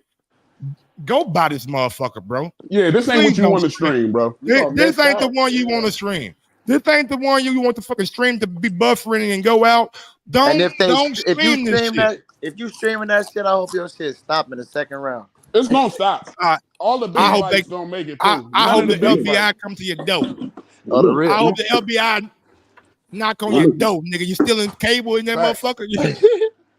go buy this motherfucker, bro. Yeah, this ain't what you want to stream, bro. This ain't the one you want to stream. This ain't the one you want to fucking stream to be buffering and go out. Don't stream this shit. If you streaming that shit, I hope your shit stop in the second round. It's gonna stop. All the big fights don't make it through. I hope the FBI come to your door. I hope the FBI knock on your door, nigga. You still in cable in that motherfucker?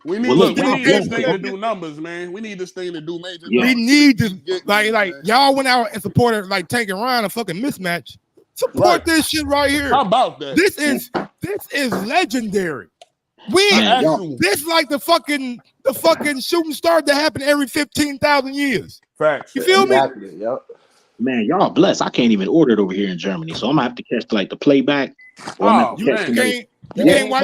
We need this thing to do numbers, man. We need this thing to do major numbers. We need to like y'all went out and supported like Tank and Ryan a fucking mismatch. Support this shit right here. How about that? This is legendary. This like the fucking shooting star that happen every 15,000 years. Facts. You feel me? Exactly. Yep. Man, y'all blessed. I can't even order it over here in Germany, so I'm gonna have to catch like the playback. Or I'm gonna have to catch You can't watch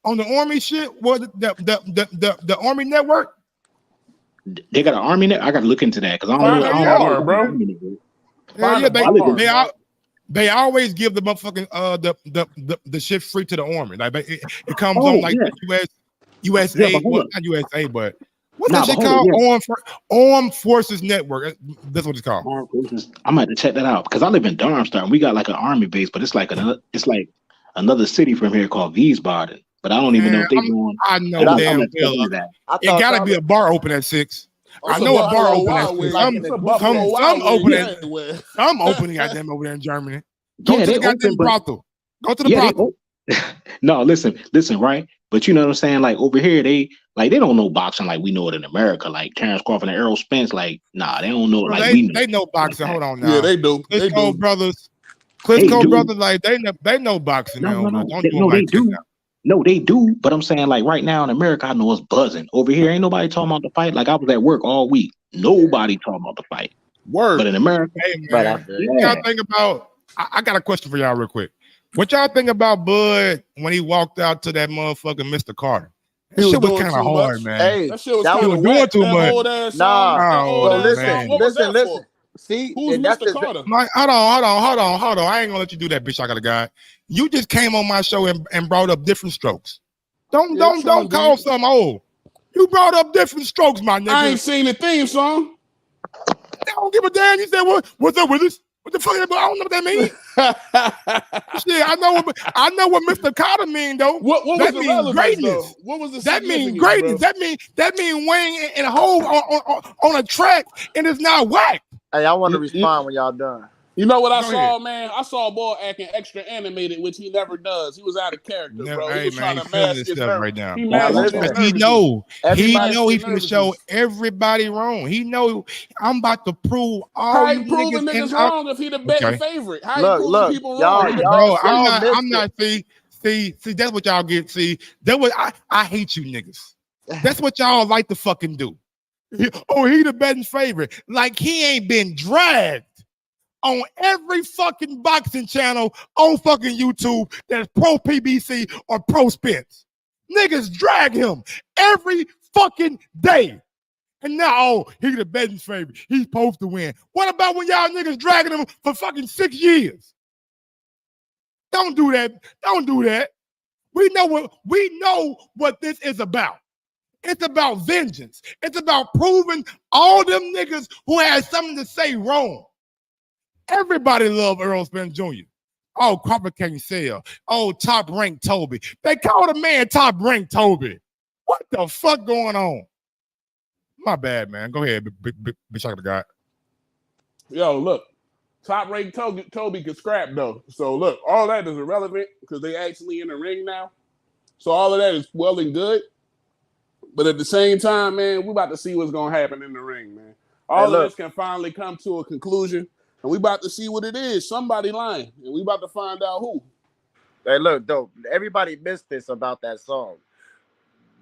on the Army shit. What the Army network? They got an Army net. I gotta look into that because I don't know. Bro. They always give the motherfucking the shit free to the Army. Like it comes on like USA, not USA, but what's that shit called? Armed Forces Network. That's what it's called. Armed Forces. I'm gonna have to check that out because I live in Darmstadt and we got like an Army base, but it's like another city from here called Wiesbaden. But I don't even know if they're going. I know damn well. It gotta be a bar open at 6. I know a bar open at 6. Some opening at them over there in Germany. Go to the goddamn brothel. Go to the brothel. No, listen, right? But you know what I'm saying? Like over here, they don't know boxing like we know it in America. Like Terrence Crawford and Errol Spence, like they don't know it like we know. They know boxing. Hold on now. Yeah, they do. Klitschko brothers, like they know boxing. No, they do. But I'm saying like right now in America, I know it's buzzing. Over here, ain't nobody talking about the fight. Like I was at work all week. Nobody talking about the fight. Word. But in America, y'all think about. I got a question for y'all real quick. What y'all think about Bud when he walked out to that motherfucking Mr. Carter? That shit was kind of hard, man. Hey, that shit was kind of doing too much. Listen. See, who's Mr. Carter? Hold on. I ain't gonna let you do that, bitch. I got a guy. You just came on my show and brought up different strokes. Don't call something old. You brought up different strokes, my nigga. I ain't seen the theme song. I don't give a damn. You said what's up with this? What the fuck? I don't know what that means. Shit, I know what Mr. Carter mean though. What was that the means greatness. Though? What was the that mean greatness? Bro? That mean weighing in a hole on a track and it's not whack. Hey, I want to respond when y'all done. You know what I saw, man? I saw a boy acting extra animated, which he never does. He was out of character, bro. He was trying to mask his stuff right now. He know he finna show everybody wrong. He know I'm about to prove all you niggas wrong if he the betting favorite. How you proving people wrong? Bro, I'm not. See, that's what y'all get. See, that what I hate you niggas. That's what y'all like to fucking do. He the betting favorite. Like he ain't been dragged on every fucking boxing channel on fucking YouTube that's pro PBC or pro Spence. Niggas drag him every fucking day. And now, he the betting favorite. He's supposed to win. What about when y'all niggas dragging him for fucking 6 years? Don't do that. Don't do that. We know what this is about. It's about vengeance. It's about proving all them niggas who had something to say wrong. Everybody love Earl Spence Jr. Oh, Crawford can't sell. Oh, top ranked Toby. They called a man top ranked Toby. What the fuck going on? My bad, man. Go ahead, be shocked the guy. Yo, look, top ranked Toby could scrap though. So look, all that is irrelevant because they actually in the ring now. So all of that is well and good. But at the same time, man, we about to see what's gonna happen in the ring, man. All of this can finally come to a conclusion. And we about to see what it is. Somebody lying. And we about to find out who. Hey, look, though, everybody missed this about that song.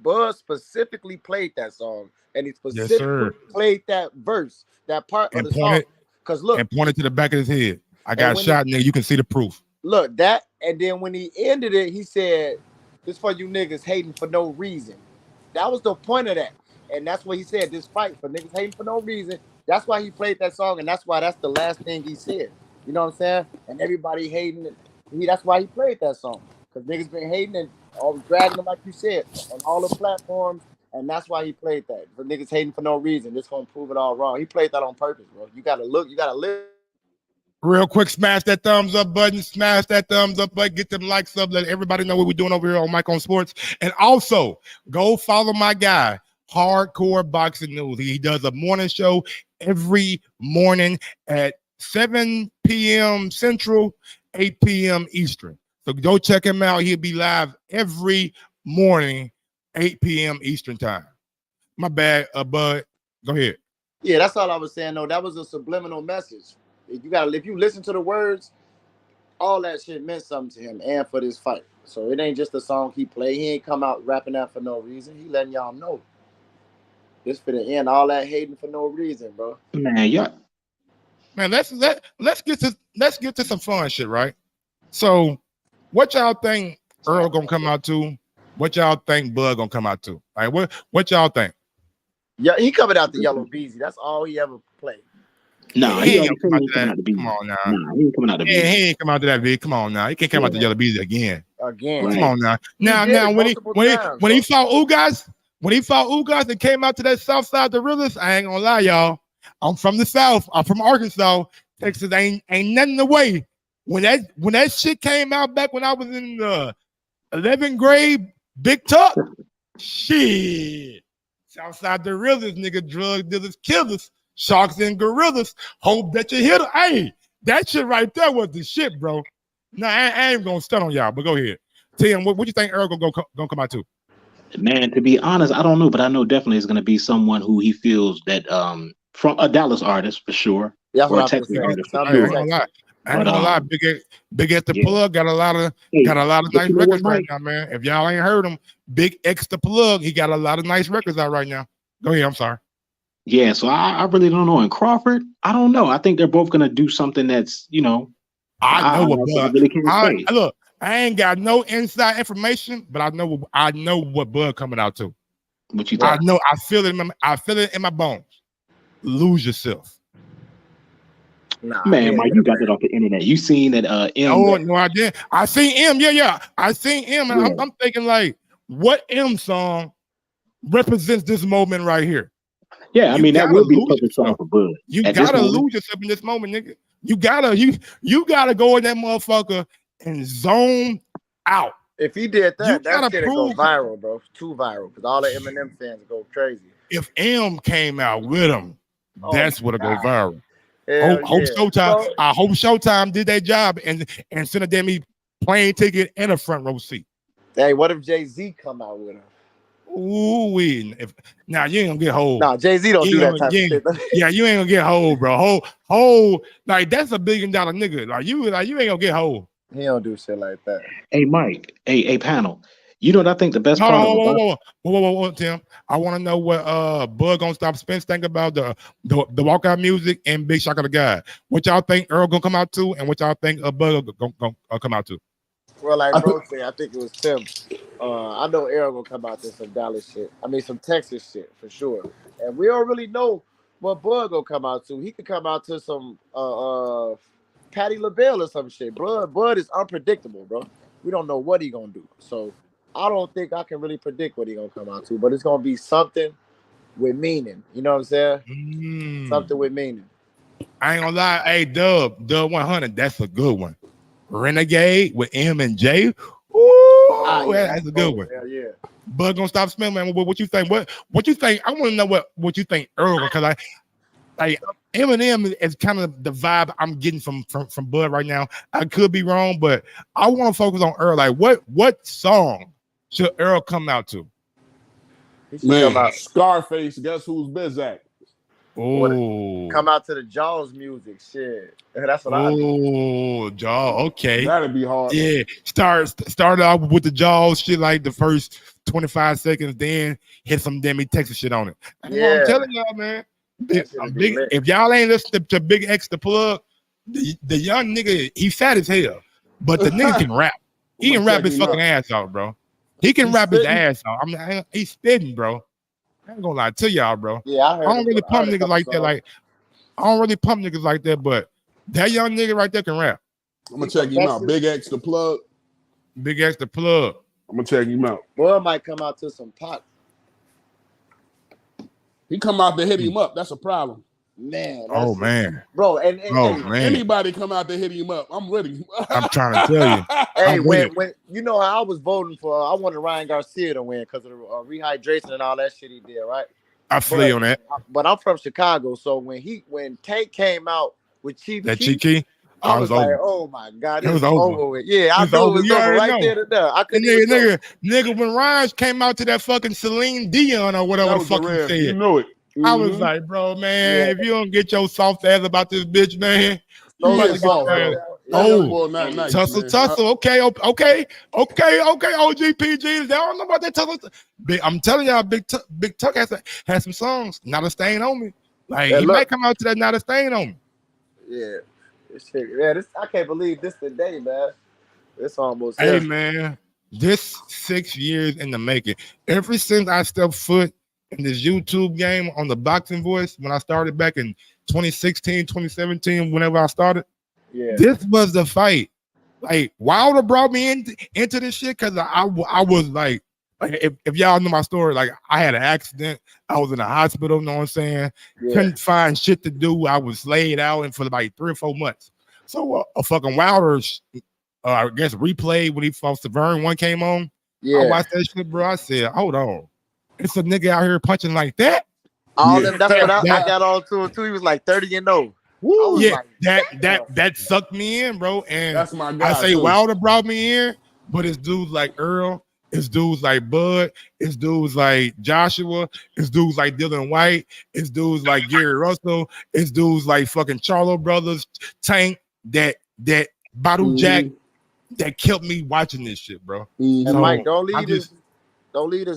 Buzz specifically played that song. And he specifically played that verse, that part of the song. Because look. And pointed to the back of his head. I got shot, nigga. You can see the proof. Look, that. And then when he ended it, he said, this for you niggas hating for no reason. That was the point of that. And that's what he said, this fight for niggas hating for no reason. That's why he played that song, and that's why that's the last thing he said. You know what I'm saying? And everybody hating it. That's why he played that song. Because niggas been hating and always dragging him, like you said, on all the platforms. And that's why he played that. For niggas hating for no reason. This gonna prove it all wrong. He played that on purpose, bro. You gotta look, you gotta live. Real quick, smash that thumbs up button. Smash that thumbs up button. Get them likes up. Let everybody know what we're doing over here on Mike on Sports. And also, go follow my guy, Hardcore Boxing News. He does a morning show every morning at 7 p.m. Central, 8 p.m. Eastern. So go check him out. He'll be live every morning, 8 p.m. Eastern time. My bad, Bud. Go ahead. Yeah, that's all I was saying, though. That was a subliminal message. If you listen to the words, all that shit meant something to him and for this fight. So it ain't just a song he play. He ain't come out rapping that for no reason. He letting y'all know. This for the end, all that hating for no reason, bro. Man, yeah. Man, let's get to some fun shit, right? So, what y'all think Earl gonna come out to? What y'all think Bud gonna come out to? Like, what y'all think? Yeah, he coming out the Yellow Beezy. That's all he ever played. No, he already said he ain't coming out the beat. Come on now. Nah, he ain't coming out the beat. He ain't come out to that beat. Come on now. He can't come out the Yellow Beezy again. Again. Come on now. Now when he fought Ugas, and came out to that South Side the realest, I ain't gonna lie, y'all. I'm from the South. I'm from Arkansas. Texas ain't nothing away. When that shit came out back when I was in the 11th grade, Big Tuck, shit. Southside the realest, nigga, drug dealers, killers, sharks and gorillas. Hope that you hit her. Hey, that shit right there was the shit, bro. Nah, I ain't gonna stun on y'all, but go ahead. Tim, what you think Earl gonna come out to? Man, to be honest, I don't know, but I know definitely it's gonna be someone who he feels that from a Dallas artist for sure, or a Texas artist for sure. I ain't gonna lie, Big X the Plug got a lot of nice records right now, man. If y'all ain't heard him, Big X the Plug, he got a lot of nice records out right now. Go ahead, I'm sorry. Yeah, so I really don't know. And Crawford, I don't know. I think they're both gonna do something that's, I know what Bud. I really can't say. Look, I ain't got no inside information, but I know what Bud coming out to. What you think? I feel it in my bones. Lose yourself. Nah, man, Mike, you got that off the internet. You seen that M? No, I didn't. I seen M. Yeah. I seen M, and I'm thinking like, what M song represents this moment right here? Yeah, I mean that would be a perfect song for Bud. You gotta lose yourself in this moment, nigga. You gotta go in that motherfucker and zone out. If he did that, that's gonna go viral, bro. Too viral, because all the Eminem fans go crazy. If M came out with him, that's what'll go viral. Hope Showtime did that job and sent them a plane ticket and a front row seat. Hey, what if Jay-Z come out with him? Ooh, now you ain't gonna get hold. Nah, Jay-Z don't do that type of shit. Yeah, you ain't gonna get hold, bro. Hold, like that's $1 billion nigga. Like you ain't gonna get hold. He don't do shit like that. Hey, Mike. Hey, panel. You know what I think the best part of whoa, Tim. I want to know what Bud gonna stop Spence think about the walkout music and Big Shock of the God. What y'all think Earl gonna come out to, and what y'all think Bud gonna come out to? Well, like bro said, I think it was Tim. I know Earl gonna come out to some Dallas shit. I mean some Texas shit for sure. And we don't really know what Bud gonna come out to. He could come out to some Patti LaBelle or some shit. Bud is unpredictable, bro. We don't know what he gonna do. So I don't think I can really predict what he gonna come out to, but it's gonna be something with meaning. You know what I'm saying? Something with meaning. I ain't gonna lie. Hey, Dub 100. That's a good one. Renegade with M and J. Ooh, that's a good one. Yeah. Bud gonna stop Spence, man. What you think? What you think? I want to know what you think, Earl, because Eminem is kind of the vibe I'm getting from Bud right now. I could be wrong, but I want to focus on Earl. Like, what song should Earl come out to? Man, Scarface, guess who's biz at? Oh, come out to the Jaws music, shit. That's what I do. Oh, Jaws, okay. That'd be hard. Yeah, start off with the Jaws shit, like the first 25 seconds, then hit some Demi Texas shit on it. Yeah, I'm telling y'all, man. If y'all ain't listening to Big X the Plug, the young nigga, he fat as hell, but the nigga can rap. He can rap his fucking ass off, bro. He can rap his ass off. I mean, he's spitting, bro. I ain't gonna lie to y'all, bro. Yeah, I don't really pump niggas like that. Like, I don't really pump niggas like that, but that young nigga right there can rap. I'm gonna check him out. Big X the Plug. Big X the Plug. I'm gonna check him out. Boy might come out to some pop. He come out to hit him up. That's a problem. Man. Oh man. Bro, and man. Anybody come out to hit him up, I'm ready. I'm trying to tell you. Hey, when you know how I was voting for, I wanted Ryan Garcia to win because of the rehydration and all that shit he did, right? I feel you on that. But I'm from Chicago, so when Tank came out with Chief Keef, I was like, oh my God, it was over with. Yeah, I knew it was over right there to there. I couldn't nigga, when Ryan came out to that fucking Celine Dion or whatever the fuck he said. You knew it. Mm-hmm. I was like, bro, man, if you don't get your soft ass about this bitch, man, Young boy not nice, tussle, man. tussle. Okay. OGPG. They don't know about that tussle. I'm telling y'all, Big Tuck has some songs. Not a Stain on Me. Like he might come out to that Not a Stain on Me. Yeah. This shit, yeah, I can't believe this today, man. It's almost Hey man, this 6 years in the making. Ever since I stepped foot in this YouTube game on the Boxing Voice, when I started back in 2016, 2017, whenever I started, this was the fight. Like Wilder brought me into this shit because I was like if y'all know my story, like I had an accident. I was in the hospital, you know what I'm saying? Yeah. Couldn't find shit to do. I was laid out and for like 3 or 4 months. So a fucking Wilder's I guess replay when he fought Severn one came on. Yeah. I watched that shit, bro. I said, hold on. It's a nigga out here punching like that. That's what I got on to him too. He was like 30-0. Yeah, like, that sucked me in, bro. And that's my guy. I say Wilder brought me in, but it's dudes like Earl, it's dudes like Bud, it's dudes like Joshua, it's dudes like Dylan White, it's dudes like Gary Russell, it's dudes like fucking Charlo Brothers, Tank, that Badu Jack. That kept me watching this shit, bro. And so, Mike, don't leave this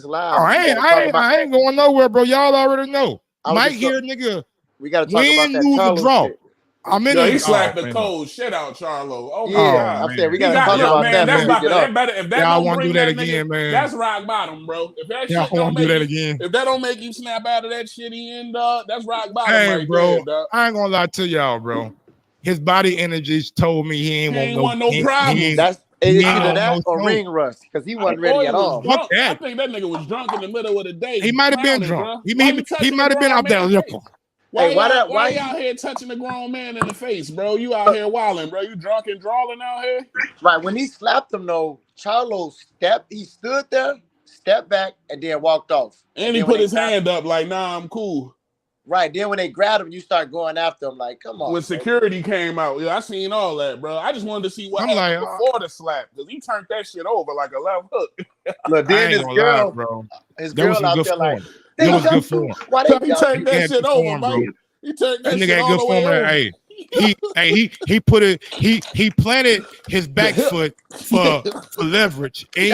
live. Oh, I ain't going nowhere, bro. Y'all already know. Mike here, nigga. We gotta talk about that Charlo draw. Shit. I'm in he slapped the cold shit out Charlo. Oh yeah, God, I'm saying we gotta talk about that. If that don't want to do that again, man. That's rock bottom, bro. If that shit don't make that again, if that don't make you snap out of that shitty end, that's rock bottom. Hey, right bro, there, dog. I ain't gonna lie to y'all, bro. His body energies told me he ain't want no problem. That's either that or ring rust because he wasn't ready at all. I think that nigga was drunk in the middle of the day. He might have been drunk. He might have been out there liquor. Why you out here touching a grown man in the face, bro? You out here wilding, bro. You drunk and drawling out here? Right. When he slapped him, though, Charlo he stood there, stepped back, and then walked off. And he put his hand up like, nah, I'm cool. Right. Then when they grabbed him, you start going after him like, come on. When security came out, I seen all that, bro. I just wanted to see what happened before the slap because he turned that shit over like a left hook. Look, then his girl, bro. His girl out there like, that was good form. Why he turned that shit over, bro? He turned that shit all the way over. He planted his back foot for leverage. And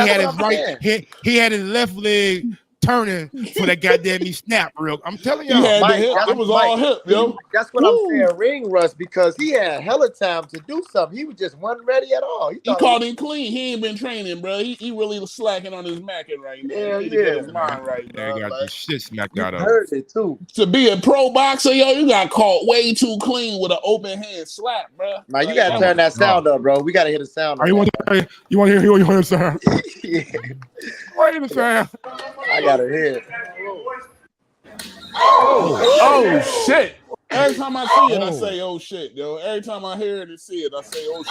he had his left leg turning for that goddamn snap real. I'm telling y'all, it was all hip, yo. That's what I'm saying, ring rust, because he had hella time to do something. He was just wasn't ready at all. He called him clean. He ain't been training, bro. He really was slacking on his macking right now. Yeah, he get his mind right now. He got the shit smacked out of him. Heard it too. To be a pro boxer, yo, you got caught way too clean with an open hand slap, bro. Man, you gotta turn that sound up, bro. We gotta hear the sound. You want to hear the sound? Yeah. Wait the sound. I gotta hear it. Oh shit. Every time I see it, I say, oh shit, yo. Every time I hear it and see it, I say, oh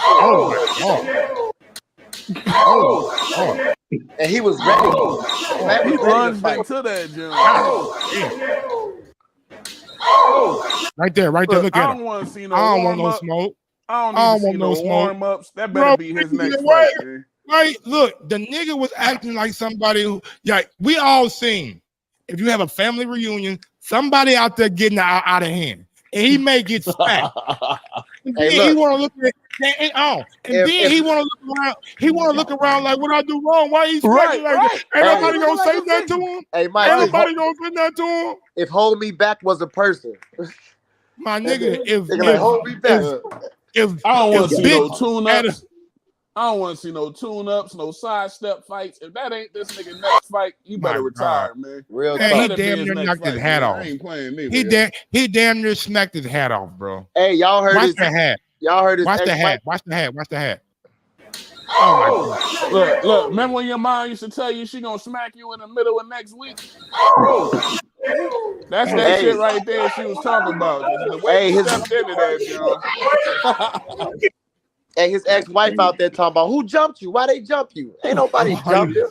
shit. Oh. And he was ready. He runs into that, Jim. Right there. Look at him. I don't want to see no I don't want no smoke. I don't want no warm-ups. That better be his next fight, man. Right, look, the nigga was acting like somebody who, we all seen. If you have a family reunion, somebody out there getting out of hand, and he may get smacked. And then he want to look at he want to look around. He want to look around like, what I do wrong? Why he smacking like that? Ain't nobody gonna say that to him. Hey, Mike, ain't nobody gonna say that to him. If Hold Me Back was a person, my nigga, if Hold Me Back. If I don't want to see no tune-ups. I don't want to see no tune-ups, no sidestep fights. If that ain't this nigga next fight, you better retire, man. Real talk. He damn near knocked his hat off. I ain't playing me. He damn near smacked his hat off, bro. Hey, y'all heard Watch the hat. Y'all heard his Watch the hat. Oh my God. Look, remember when your mom used to tell you she gonna smack you in the middle of next week? That's that shit right there she was talking about. The way he stepped into that, John. Hey, his ex-wife out there talking about who jumped you? Why they jump you? Ain't nobody jumped him.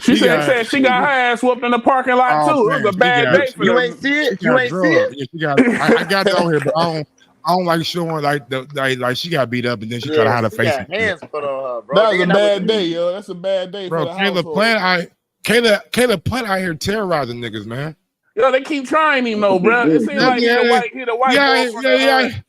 She said she got her ass whooped in the parking lot too. It was a bad day for you. Ain't see it? You ain't see it? Yeah, I got it on here, but I don't like showing like she got beat up and then she tried to hide her face. Hands put on her, bro. That was a bad day, yo. That's a bad day for the household. Caleb Plant out here terrorizing niggas, man. Yo, they keep trying him though, bro. It seems like he the white boy.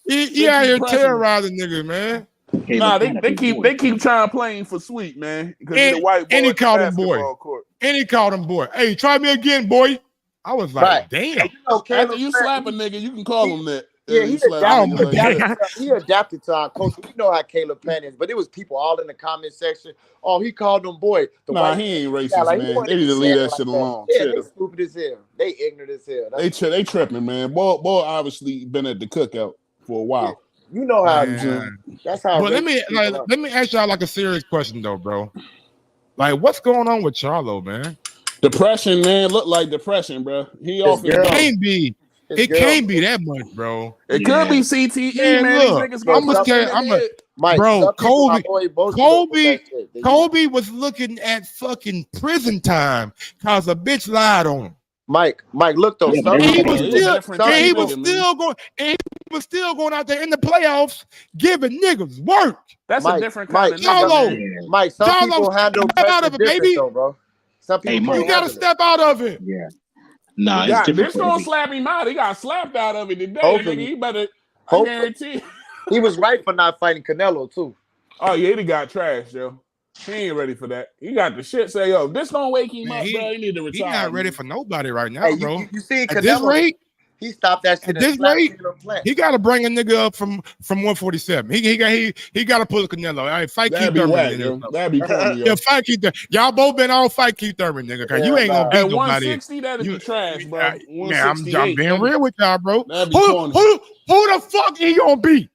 He out here terrorizing niggas, man. Nah, they keep trying to play him for sweet, man. Because he's a white boy and he in the called him boy. court. And he called him boy. Hey, try me again, boy. I was like, damn. After you slap a nigga, you can call him that. Yeah, he adapted to our culture. We know how Caleb Plant is, but it was people all in the comment section. Oh, he called him boy. He ain't racist, man. They need to leave that shit alone. Yeah, they stupid as hell. They ignorant as hell. They tripping, man. Boy obviously been at the cookout for a while. You know how that's how. But let me ask y'all like a serious question though, bro. Like, what's going on with Charlo, man? Depression, man. Look like depression, bro. He off his can't be. It can't be that much, bro. It could be CTE, man. Look, Kobe was looking at fucking prison time because a bitch lied on him. Mike, look though. He was still going out there in the playoffs giving niggas work. That's a different kind of nigga. Mike, some people handle step out of it, baby. Though, bro. Some people you gotta step out of it. Yeah. Nah, it's different. This gonna slap him out. He got slapped out of it today. Nigga. He better. I guarantee. He was right for not fighting Canelo too. Oh yeah, he got trashed, yo. He ain't ready for that. He got the shit. Say, yo, this gonna wake him up, bro. He need to retire. He's not ready for nobody right now, bro. You see, Canelo, at this rate, he stopped that shit. At this rate, he got to bring a nigga up from 147. He got to pull a Canelo. All right, fight Keith Thurman. That'd be funny, yo. Yeah, fight Keith Thurman. Y'all both been on fight Keith Thurman, nigga. Cause you ain't gonna beat at nobody. 160, that'd be trash, bro. Man, I'm being real with y'all, bro. Who the fuck he gonna beat?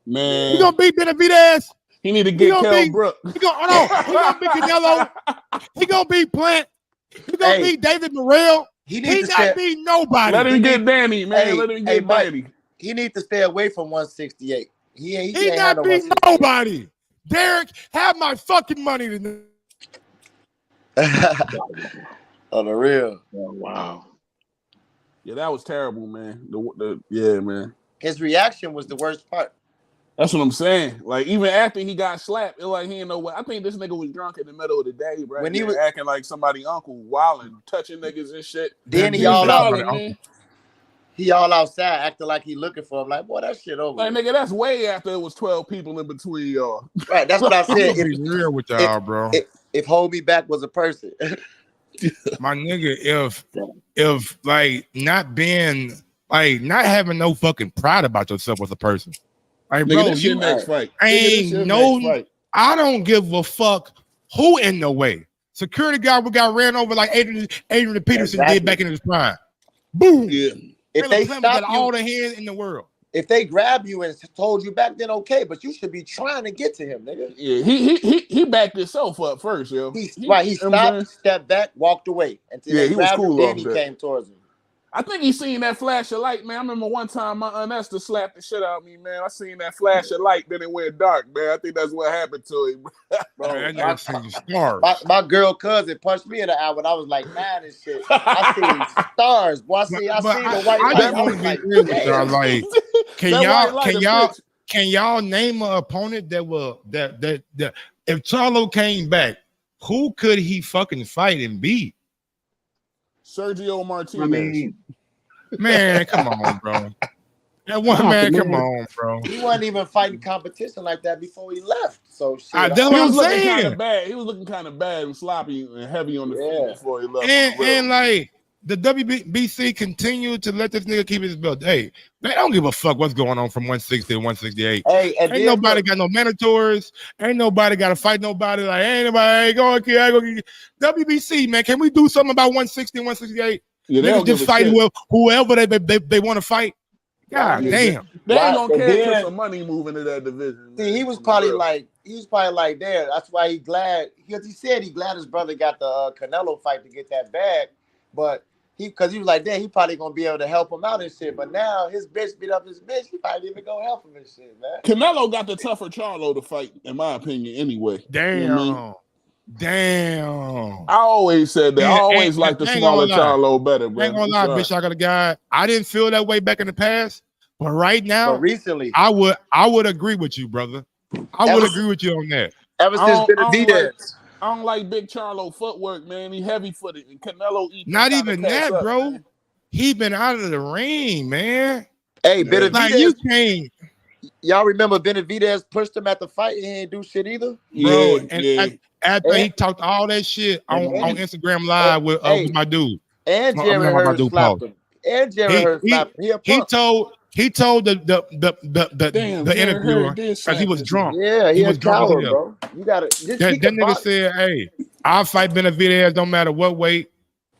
Man, he gonna beat Benavidez? He need to get Kell Brook. He gonna beat Canelo. He gonna beat Plant. He gonna beat David Morrell. He not beat nobody. Let him get Danny, man. Let him get Danny. He needs to stay away from 168. He not beat nobody. Derek, have my fucking money tonight. On the real. Oh, wow. Yeah, that was terrible, man. Yeah, man. His reaction was the worst part. That's what I'm saying. Like, even after he got slapped, it like he didn't know what. I think this nigga was drunk in the middle of the day, bro. When he was acting like somebody uncle, wilding, touching niggas and shit. Then he all outside acting like he looking for him. Like, boy, that shit over. Like, nigga, that's way after it was 12 people in between y'all. Right, that's what I said. Be real with y'all, bro. If Hold Me Back was a person. My nigga, if like not having no fucking pride about yourself as a person. Like, nigga, bro, this your next fight. I don't give a fuck who in the way. Security guard got ran over like Adrian Peterson did back in his prime. Boom. Yeah. If they stop all the hands in the world. If they grab you and told you back, then okay, but you should be trying to get to him, nigga. Yeah, he backed himself up first, yo. He stopped, stepped back, walked away until he was cool. Then he came towards him. I think he seen that flash of light, man. I remember one time my Aunt Esther slapped the shit out of me, man. I seen that flash of light, then it went dark, man. I think that's what happened to him. Bro, my girl cousin punched me in the eye when I was like mad and shit. I seen stars, boy. I seen the white light. Can y'all name an opponent that if Charlo came back, who could he fucking fight and beat? Sergio Martinez. Man, come on, bro. That one man, come on, bro. He wasn't even fighting competition like that before he left. So shit. That's what I'm saying. Kind of bad. He was looking kind of bad and sloppy and heavy on the feet before he left. And like the WBC continued to let this nigga keep his belt. Hey, they don't give a fuck what's going on from 160 to 168. Hey, ain't nobody got no mandatories. Ain't nobody got to fight nobody. Like, ain't nobody going to WBC, man. Can we do something about 160 and 168? Yeah, niggas just fight whoever they want to fight. God damn. They ain't gonna care till some money moving to that division. See, he was probably like there. That's why he glad, because he said he glad his brother got the Canelo fight to get that bag, but because he was like, damn, he probably gonna be able to help him out and shit. But now his bitch beat up his bitch, he probably even gonna help him and shit, man. Canelo got the tougher Charlo to fight, in my opinion, anyway. Damn. You know what I mean? Damn. I always said that. I always liked the smaller Charlo better, bro. I ain't gonna lie, bitch. I got a guy. I didn't feel that way back in the past, but right now, recently, I would agree with you, brother. I would agree with you on that. Ever since Benavidez. I don't like big Charlo footwork, man. He heavy footed, and Canelo not even that, bro. Man. He been out of the ring, man. Hey, Yeah. Like you Benavidez, can't, y'all remember Benavidez pushed him at the fight and he didn't do shit either? bro. Yeah, And yeah. after he And, talked all that shit on and, Instagram and Live with hey, my dude. and I mean, Jerry my Hurd dude Paul. slapped him. And Jerry He Hurd he slapped him. He a he punk. told the Damn, Jared interviewer Hurd did because he slap was this drunk. Yeah, He he a was drunk as coward, hell. bro. You gotta just That he can nigga box. said, "Hey, I'll fight Benavidez, no matter what weight.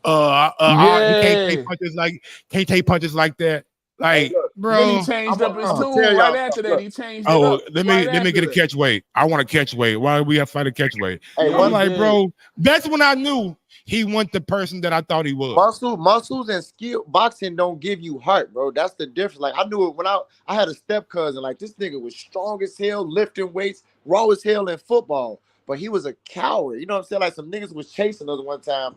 He Yeah. can't take punches like that. Hey, Like, look, Then he bro. changed up his I'm gonna tune tell right y'all after something. that. Look, He changed it Oh, up let right me after get a that. catch weight. I want to catch weight. Why do we have to fight a catch weight? hey, Yeah, I'm he like, did. bro. That's when I knew he wasn't the person that I thought he was. muscles and skill boxing don't give you heart, bro. That's the difference. Like I knew it when I had a step cousin. Like this nigga was strong as hell, lifting weights, raw as hell in football, but he was a coward. You know what I'm saying? Like some niggas was chasing us one time.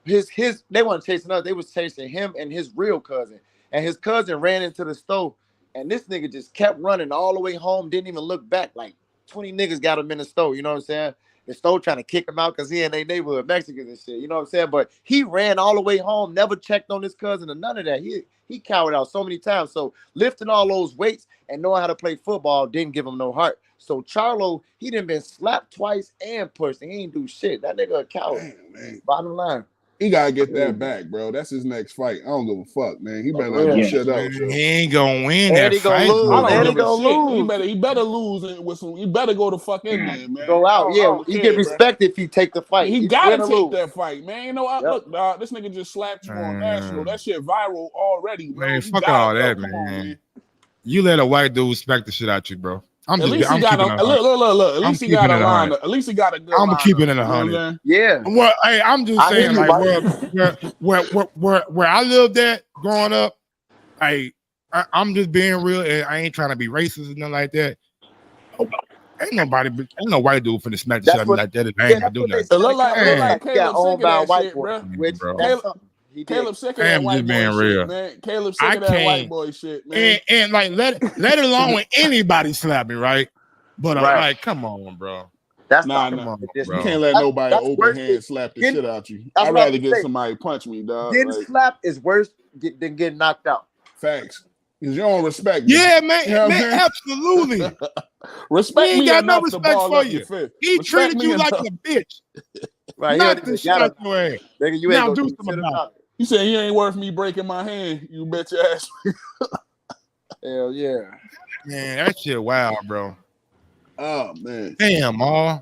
They weren't chasing us, they was chasing him and his real cousin. And his cousin ran into the store, and this nigga just kept running all the way home, didn't even look back. Like 20 niggas got him in the store, you know what I'm saying? The store trying to kick him out because he in their neighborhood, Mexicans and shit, you know what I'm saying? But he ran all the way home, never checked on his cousin or none of that. He cowered out so many times. So lifting all those weights and knowing how to play football didn't give him no heart. So Charlo, he done been slapped twice and pushed, and he ain't do shit. That nigga a coward. Damn, man. Bottom line. He gotta get that back, bro. That's his next fight. I don't give a fuck, man. He better not Yeah. do Yeah. shit else. Man, Yo. he ain't gonna win And that he gonna fight, lose. I bro. don't And he give a gonna shit. lose. He better lose it with some. He better go the fuck in there, man. Go out. I Yeah, don't you care, get bro. respect if you take the fight. He It's gotta win or take lose. that fight, man. You know, Yep. look, dog, this nigga just slapped you on national. That shit viral already, bro. Man, You fuck gotta all go. that, Come on, man. You let a white dude smack the shit out you, bro. At least he got keeping a it 100. look. At I'm least he got keeping a it 100. line. At least he got a good I'm line. keeping it You know what I'm 100. saying? Yeah. Well, hey, I'm just I hear saying, you, like, Mike. where I lived at growing up, I'm just being real, and I ain't trying to be racist and nothing like that. Ain't no white dude finna smack the shit out of me like that. I ain't gonna That's do what they nothing. say. It look like He got Caleb owned sick of by a that white shit, boy, bro. which Bro. that's something. He did. Caleb sick of I that am white just boy being shit, real. man. Caleb sick I of that white can't, boy shit, man. and like let it alone when anybody slap me, right? But Right. like, come on, bro. That's Nah, Come nah. on, You bro. can't let nobody That's open worse hand slap the than shit out you. that's I'd what I rather was get saying. somebody punch me, dog. Getting Like slapped is worse than getting knocked out. facts. Because you don't respect me. Yeah, man, You know what I'm man, saying? absolutely. Respect He ain't me got no enough to respect ball for up your you. fist. He Respect treated me you like enough. a bitch. Right. Knock the shit out your ass. Nigga, you ain't Now gonna do do something shit about about it. You said he ain't worth me breaking my hand. You bet your ass. Hell yeah. Man, that shit wild, bro. Oh man. Damn, Ma.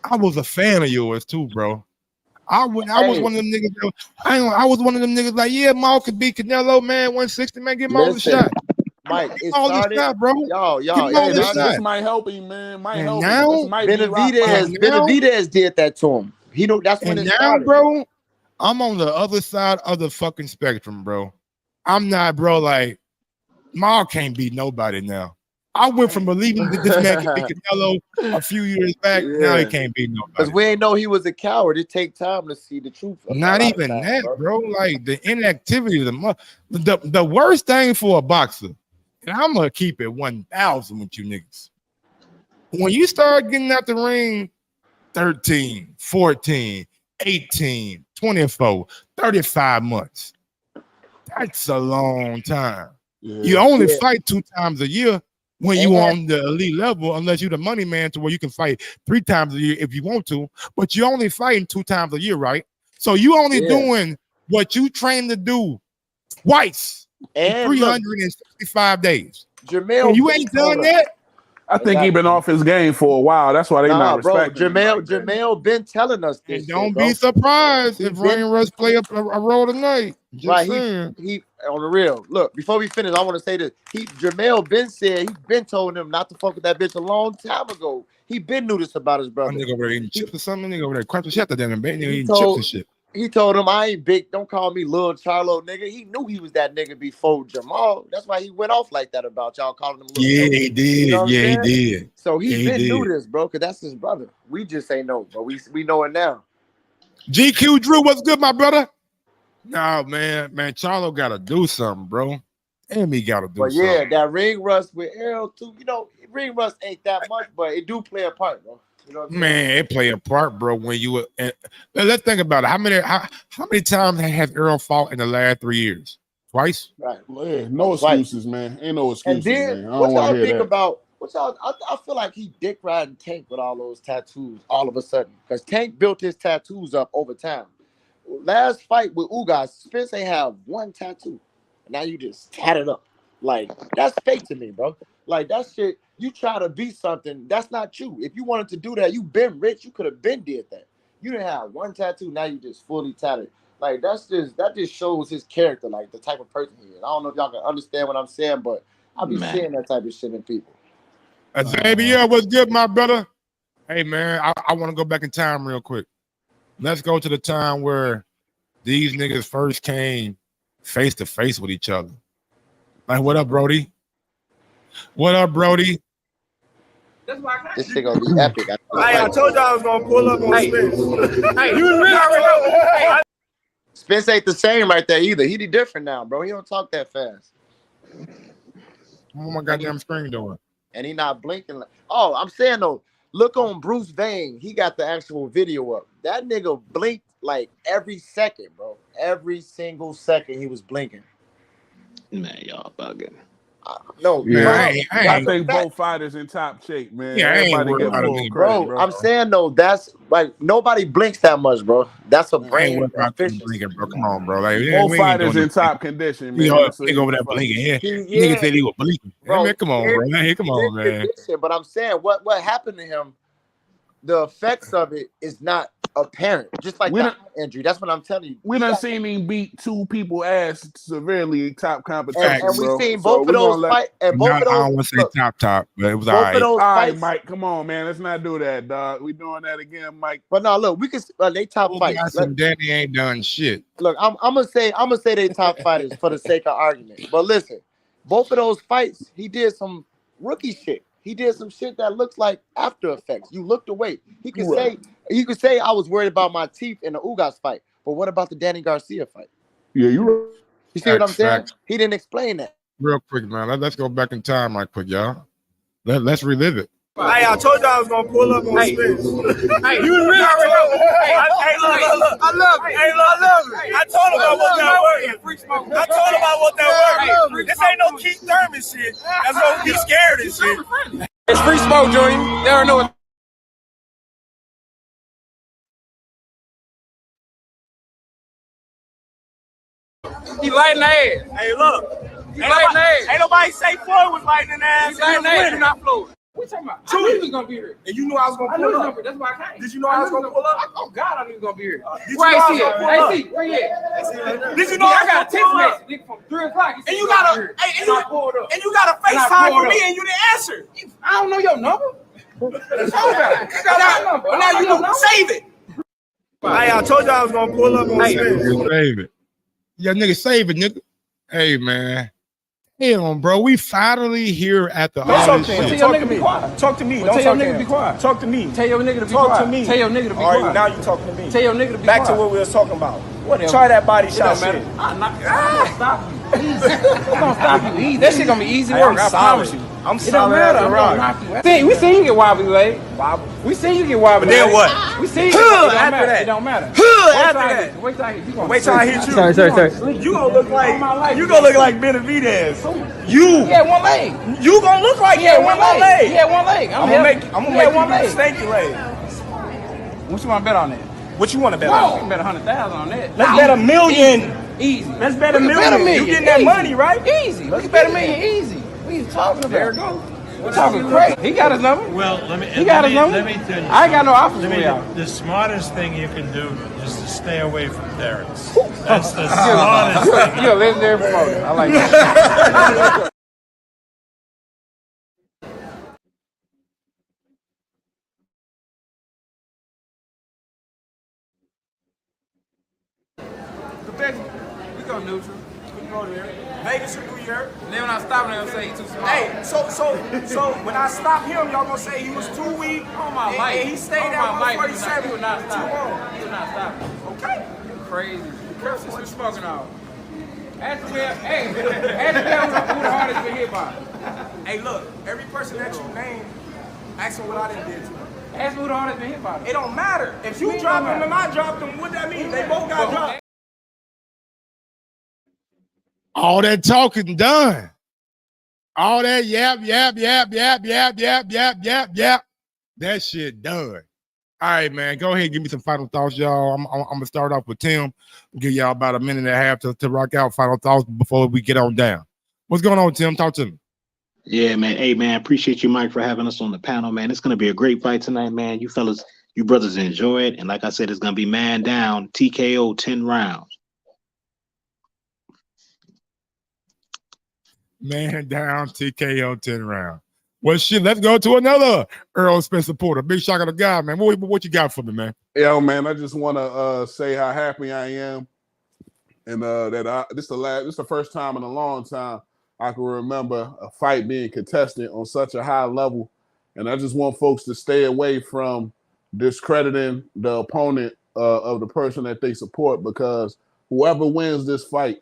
I was a fan of yours too, bro. I was one of them niggas. I was one of them niggas like, yeah, Maul could beat Canelo, man. 160, man. Give Maul a Listen, shot. Mike, Give it Maul a started. shot, bro. Y'all, Give Maul Hey, a this shot. might help him, man. Might And help now, him. This might be rock bottom. Benavidez did that to him. He don't. That's when and it now, started. bro, I'm on the other side of the fucking spectrum, bro. I'm not, bro. Like, Maul can't beat nobody now. I went from believing that this man could beat Canelo a few years back. Now he can't beat nobody. Because we ain't know he was a coward. It take time to see the truth. Not even that, bro. Like the inactivity, the worst thing for a boxer, and I'm gonna keep it 1,000 with you niggas. When you start getting out the ring 13, 14, 18, 24, 35 months, that's a long time. Yeah. You only fight 2 times a year when you on the elite level, unless you're the money man to where you can fight 3 times a year if you want to, but you're only fighting 2 times a year, right? So you only doing what you trained to do twice in 365 days. Jamel, and you ain't done that? I think he been off his game for a while. That's why they not respecting him. Jamel been telling us this. And don't be surprised if Rain Rush play a role tonight. Just saying. He on the real. Look, before we finish, I want to say this. Jamel been said he been told him not to fuck with that bitch a long time ago. He been knew this about his brother. That nigga over there eating chips or something. Nigga over there crunching shit at them and eating chips and shit. He told him, I ain't big. Don't call me Lil Charlo, nigga. He knew he was that nigga before Jamal. That's why he went off like that about y'all calling him Lil. Yeah, he did. You know he did. So he been knew this, bro, because that's his brother. We just ain't know, but we know it now. GQ Drew, what's good, my brother? No, man, Charlo gotta do something, bro. And he gotta do something. But yeah, that ring rust with Errol too. You know, ring rust ain't that much, but it do play a part, bro. You know what I'm Man, it play a part, bro. When you let's think about it. How many times has Errol fought in the last 3 years? Twice. Right. Yeah, no Twice. excuses, man. Ain't no And excuses, then man. I what don't want y'all to hear think that. about I feel like he dick riding Tank with all those tattoos all of a sudden. Because Tank built his tattoos up over time. Last fight with Ugas, Spence ain't have one tattoo. Now you just tatted up. Like, that's fake to me, bro. Like, that shit, you try to be something, that's not you. If you wanted to do that, you been rich, you could have been did that. You didn't have one tattoo, now you just fully tatted. Like, that just shows his character, like the type of person he is. I don't know if y'all can understand what I'm saying, but I be seeing that type of shit in people. Xavier, what's good, my brother? Hey, man, I want to go back in time real quick. Let's go to the time where these niggas first came face to face with each other. Like, what up, Brody? What up, Brody? This shit gonna be epic. I told y'all I was gonna pull up on Spence. Spence ain't the same right there either. He different now, bro. He don't talk that fast. What my goddamn screen doing? And he not blinking. Oh, I'm saying though, look on Bruce Vane. He got the actual video up. That nigga blinked like every second, bro. Every single second he was blinking. Man, y'all bugging. No, Yeah, I I think both fighters in top shape, man. Yeah, I ain't Everybody worried get about full it, credit, bro. I'm saying though, that's like nobody blinks that much, bro. That's a I ain't brain worried about them efficiency. blinking, bro. Come on, bro. Like, Both we ain't fighters doing in top condition, man. You know, So nigga over there blinking. Yeah. Yeah, Nigga said he was blinking. bro. Man, come on, bro. Hey, come He's on, in man. condition, but I'm saying what happened to him, the effects of it is not apparent. Just like the injury. That's what I'm telling you. We done seen him beat two people ass severely top competition, and we bro. seen both of those fights. And both of I those. don't want to say top, but it was all right. Both of those All right, fights, Mike, come on, man. Let's not do that, dog. We doing that again, Mike. But no, look, we can. They top fights. And Danny ain't done shit. Look, I'm gonna say they top fighters for the sake of argument. But listen, both of those fights, he did some rookie shit. He did some shit that looks like After Effects. You looked away. He could say I was worried about my teeth in the Ugas fight. But what about the Danny Garcia fight? Yeah, you're right. You see what I'm saying? He didn't explain that. Real quick, man. Let's go back in time right quick, y'all. Let's relive it. Hey, I told y'all I was gonna pull up on Spence. Hey, you really look. I love it. Hey, look, I love it. I told him I wasn't I told him I wasn't working. This ain't no Keith Thurman shit. That's gonna be scared and shit. It's free smoke, Junior. They don't know what. He lighting the ass. Hey, look. He lighting the ass. Ain't nobody say Floyd was lighting the ass. He lighting the ass. You're not Floyd. What you talking about? I knew he was gonna be here. And you knew I was gonna pull up. That's why I came. Did you know I was gonna pull up? Oh God, I knew he was gonna be here. Where I see it? Where you at? Did you know I got a text message nigga, from 3 o'clock? And you got a FaceTime for me and you didn't answer. I don't know your number. What now you know. Save it. Hey, I told you I was gonna pull up on Spence. Save it. Yeah, nigga, save it, nigga. Hey, man. Damn, bro. We finally here at the Talk to Tell your nigga be quiet. Talk to me. Tell your nigga to be quiet. Talk to me. Tell your nigga to be Talk quiet. to me. Tell your nigga to be All right, quiet. now you talking to me. Tell your nigga to be Back quiet. to what we was talking about. Whatever. Try that body shot It don't shit. matter. I'm gonna stop you. Easy. I'm gonna stop you easy. That shit gonna be easy work. I promise you. I'm It don't solid matter. as a I'm rock. gonna knock you. We seen you get wobbly leg. We seen you get wobbly leg. But then what? We seen you. After that. It don't matter. After that. Wait till I hit you. Wait till I hit you. Sorry. You gonna look like Benavidez. You. He had one leg. You gonna look like He had one leg. He had one leg. I'm gonna make you leg. do stanky leg. What you want to bet on that? What you want to bet You on? can bet 100,000 on that. Let's bet $1 million. Easy. Let's bet We $1 can bet million. You getting that Easy. money, right? Easy. Let's bet $1 million. Easy. What are you talking about? There it goes. We're talking crazy. He got his number. Well, let me tell you. I ain't got no offers for y'all. The smartest thing you can do is to stay away from Terrence. That's the smartest thing. You're a legendary promoter. I like that. We go neutral. We go there. Vegas or New York. And then when I stop, they're gonna say he's too small. Hey, so when I stop him, y'all gonna say he was too weak. On my mic. And he stayed at on my mic. 147. He would not Too stop. long. He would not stop. Okay. You crazy. What's you smoking on? Ask me, hey, ask me who the hardest been hit by. Hey, look, every person that you name, ask him what I done did to him. Ask me who the hardest been hit by. It don't matter. If you drop him and I dropped him, what that mean? They both got dropped. All that talking done. All that yap. That shit done. All right, man. Go ahead and give me some final thoughts, y'all. I'm gonna start off with Tim. Give y'all about a minute and a half to rock out final thoughts before we get on down. What's going on, Tim? Talk to me. Yeah, man. Hey, man. Appreciate you, Mike, for having us on the panel, man. It's gonna be a great fight tonight, man. You fellas, you brothers enjoy it, and like I said, it's gonna be man down, TKO 10 rounds. Man down, TKO 10 round. Well, shit, let's go to another Earl Spence supporter. Big shock of the guy, man. What you got for me, man? Yo, man, I just want to say how happy I am, and this is the first time in a long time I can remember a fight being contested on such a high level, and I just want folks to stay away from discrediting the opponent of the person that they support, because whoever wins this fight,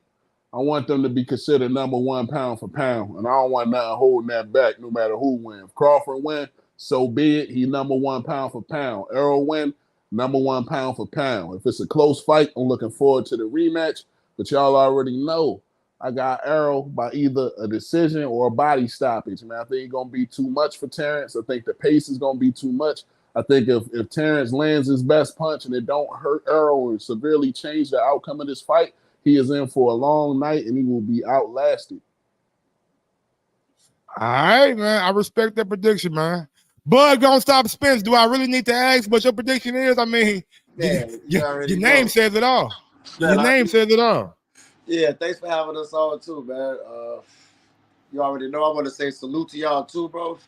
I want them to be considered number one pound for pound, and I don't want nothing holding that back no matter who wins. If Crawford win, so be it. He number one pound for pound. Errol win, number one pound for pound. If it's a close fight, I'm looking forward to the rematch, but y'all already know I got Errol by either a decision or a body stoppage. Man, I think it's going to be too much for Terrence. I think the pace is going to be too much. I think if Terrence lands his best punch and it don't hurt Errol and severely change the outcome of this fight, he is in for a long night and he will be outlasted. All right, man. I respect that prediction, man. Bud gonna stop Spence. Do I really need to ask what your prediction is? I mean, your name says it all. Man, your name says it all. Yeah, thanks for having us on too, man. You already know I want to say salute to y'all too, bro.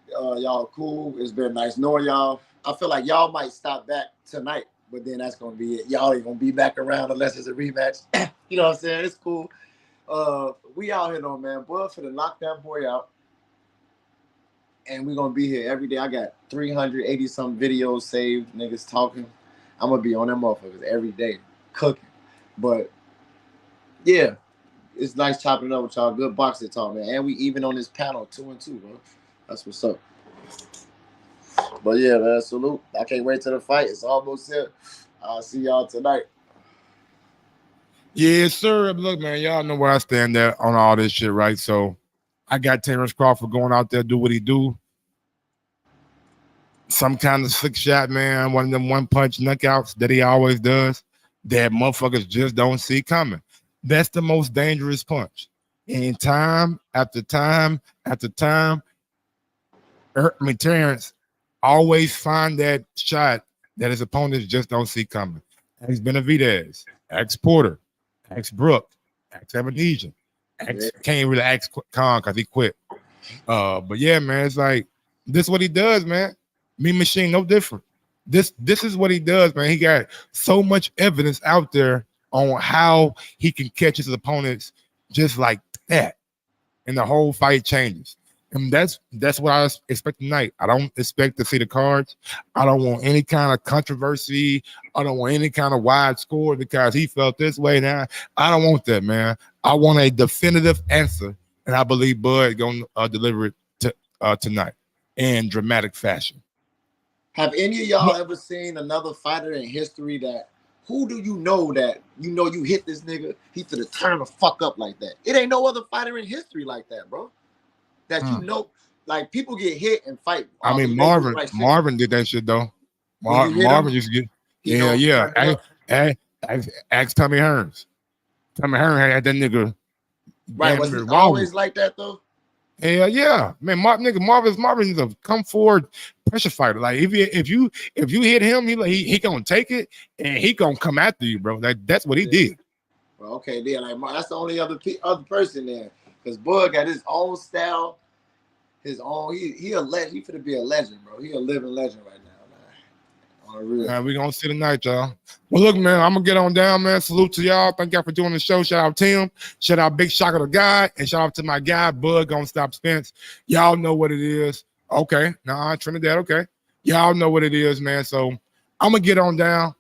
Y'all cool. It's been nice knowing y'all. I feel like y'all might stop back tonight, but then that's gonna be it. Y'all ain't gonna be back around unless it's a rematch. You know what I'm saying? It's cool. We out here though, man. Boy, for the knock that boy out. And we're gonna be here every day. I got 380 some videos saved, niggas talking. I'm gonna be on them motherfuckers every day, cooking. But yeah, it's nice chopping it up with y'all. Good boxing talk, man. And we even on this panel 2-2, bro. That's what's up. But yeah, man, salute. I can't wait till the fight. It's almost here. I'll see y'all tonight. Yes, sir. Look, man, y'all know where I stand at on all this shit, right? So I got Terrence Crawford going out there, do what he do. Some kind of slick shot, man. One of them one-punch knockouts that he always does that motherfuckers just don't see coming. That's the most dangerous punch. And time after time after time, Terrence always find that shot that his opponents just don't see coming. Ask Benavidez, ask Porter, ask Brook, ask Ebenezer. Can't really ask Khan because he quit. But yeah, man, it's like this is what he does, man. Mean Machine, no different. This is what he does, man. He got so much evidence out there on how he can catch his opponents just like that, and the whole fight changes. And that's what I expect tonight. I don't expect to see the cards. I don't want any kind of controversy. I don't want any kind of wide score because he felt this way. Now I don't want that, man. I want a definitive answer, and I believe Bud gonna deliver it tonight in dramatic fashion. Have any of y'all ever seen another fighter in history that who do you know that you hit this nigga, he finna turn the fuck up like that? It ain't no other fighter in history like that, bro. That you know, like people get hit and fight. I mean, Marvin did that shit though. Marvin used to get Ask Tommy Hearns. Tommy Hearns had that nigga. Right, was he always like that though? Hell yeah, man. Marvin's a come forward pressure fighter. Like if you hit him, he gonna take it and he gonna come after you, bro. That's what he did. Well, okay, then that's the only other person there, because Bud got his own style, his own. He a legend. He finna be a legend, bro. He a living legend right now. Man, we gonna see tonight, y'all. Well, look, man, I'm gonna get on down, man. Salute to y'all. Thank y'all for doing the show. Shout out Tim. Shout out Big Shock of the Guy, and shout out to my guy Bud gonna stop Spence. Y'all know what it is. Okay, Trinidad. Okay, y'all know what it is, man. So I'm gonna get on down.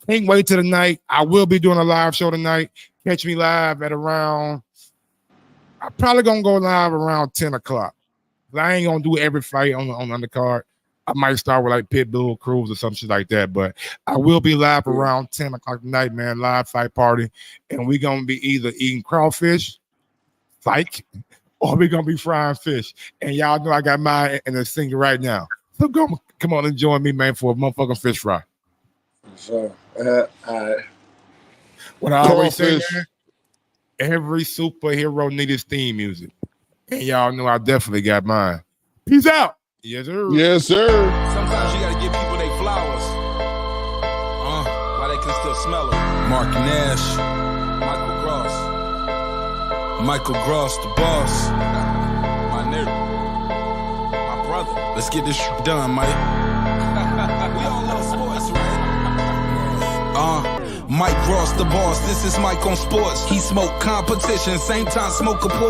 Can't wait till tonight. I will be doing a live show tonight. Catch me live at around. I'm probably gonna go live around 10 o'clock. I ain't gonna do every fight on the undercard. I might start with like Pitbull Cruz or some shit like that, but I will be live around 10 o'clock tonight, man. Live fight party, and we're gonna be either eating crawfish Psych. Or we gonna be frying fish. And y'all know I got mine in the sink right now. So come on and join me, man, for a motherfucking fish fry. Sure. All right. What I always say, Crawfish. man, every superhero need his theme music. And y'all know I definitely got mine. Peace out. Yes, sir. Yes, sir. Sometimes you gotta give people their flowers. While they can still smell them. Mark Nash, Michael Gross, the boss. My nigga, my brother. Let's get this shit done, Mike. We all love sports, right? Mike Gross, the boss. This is Mike on sports. He smoke competition, same time smoke a port.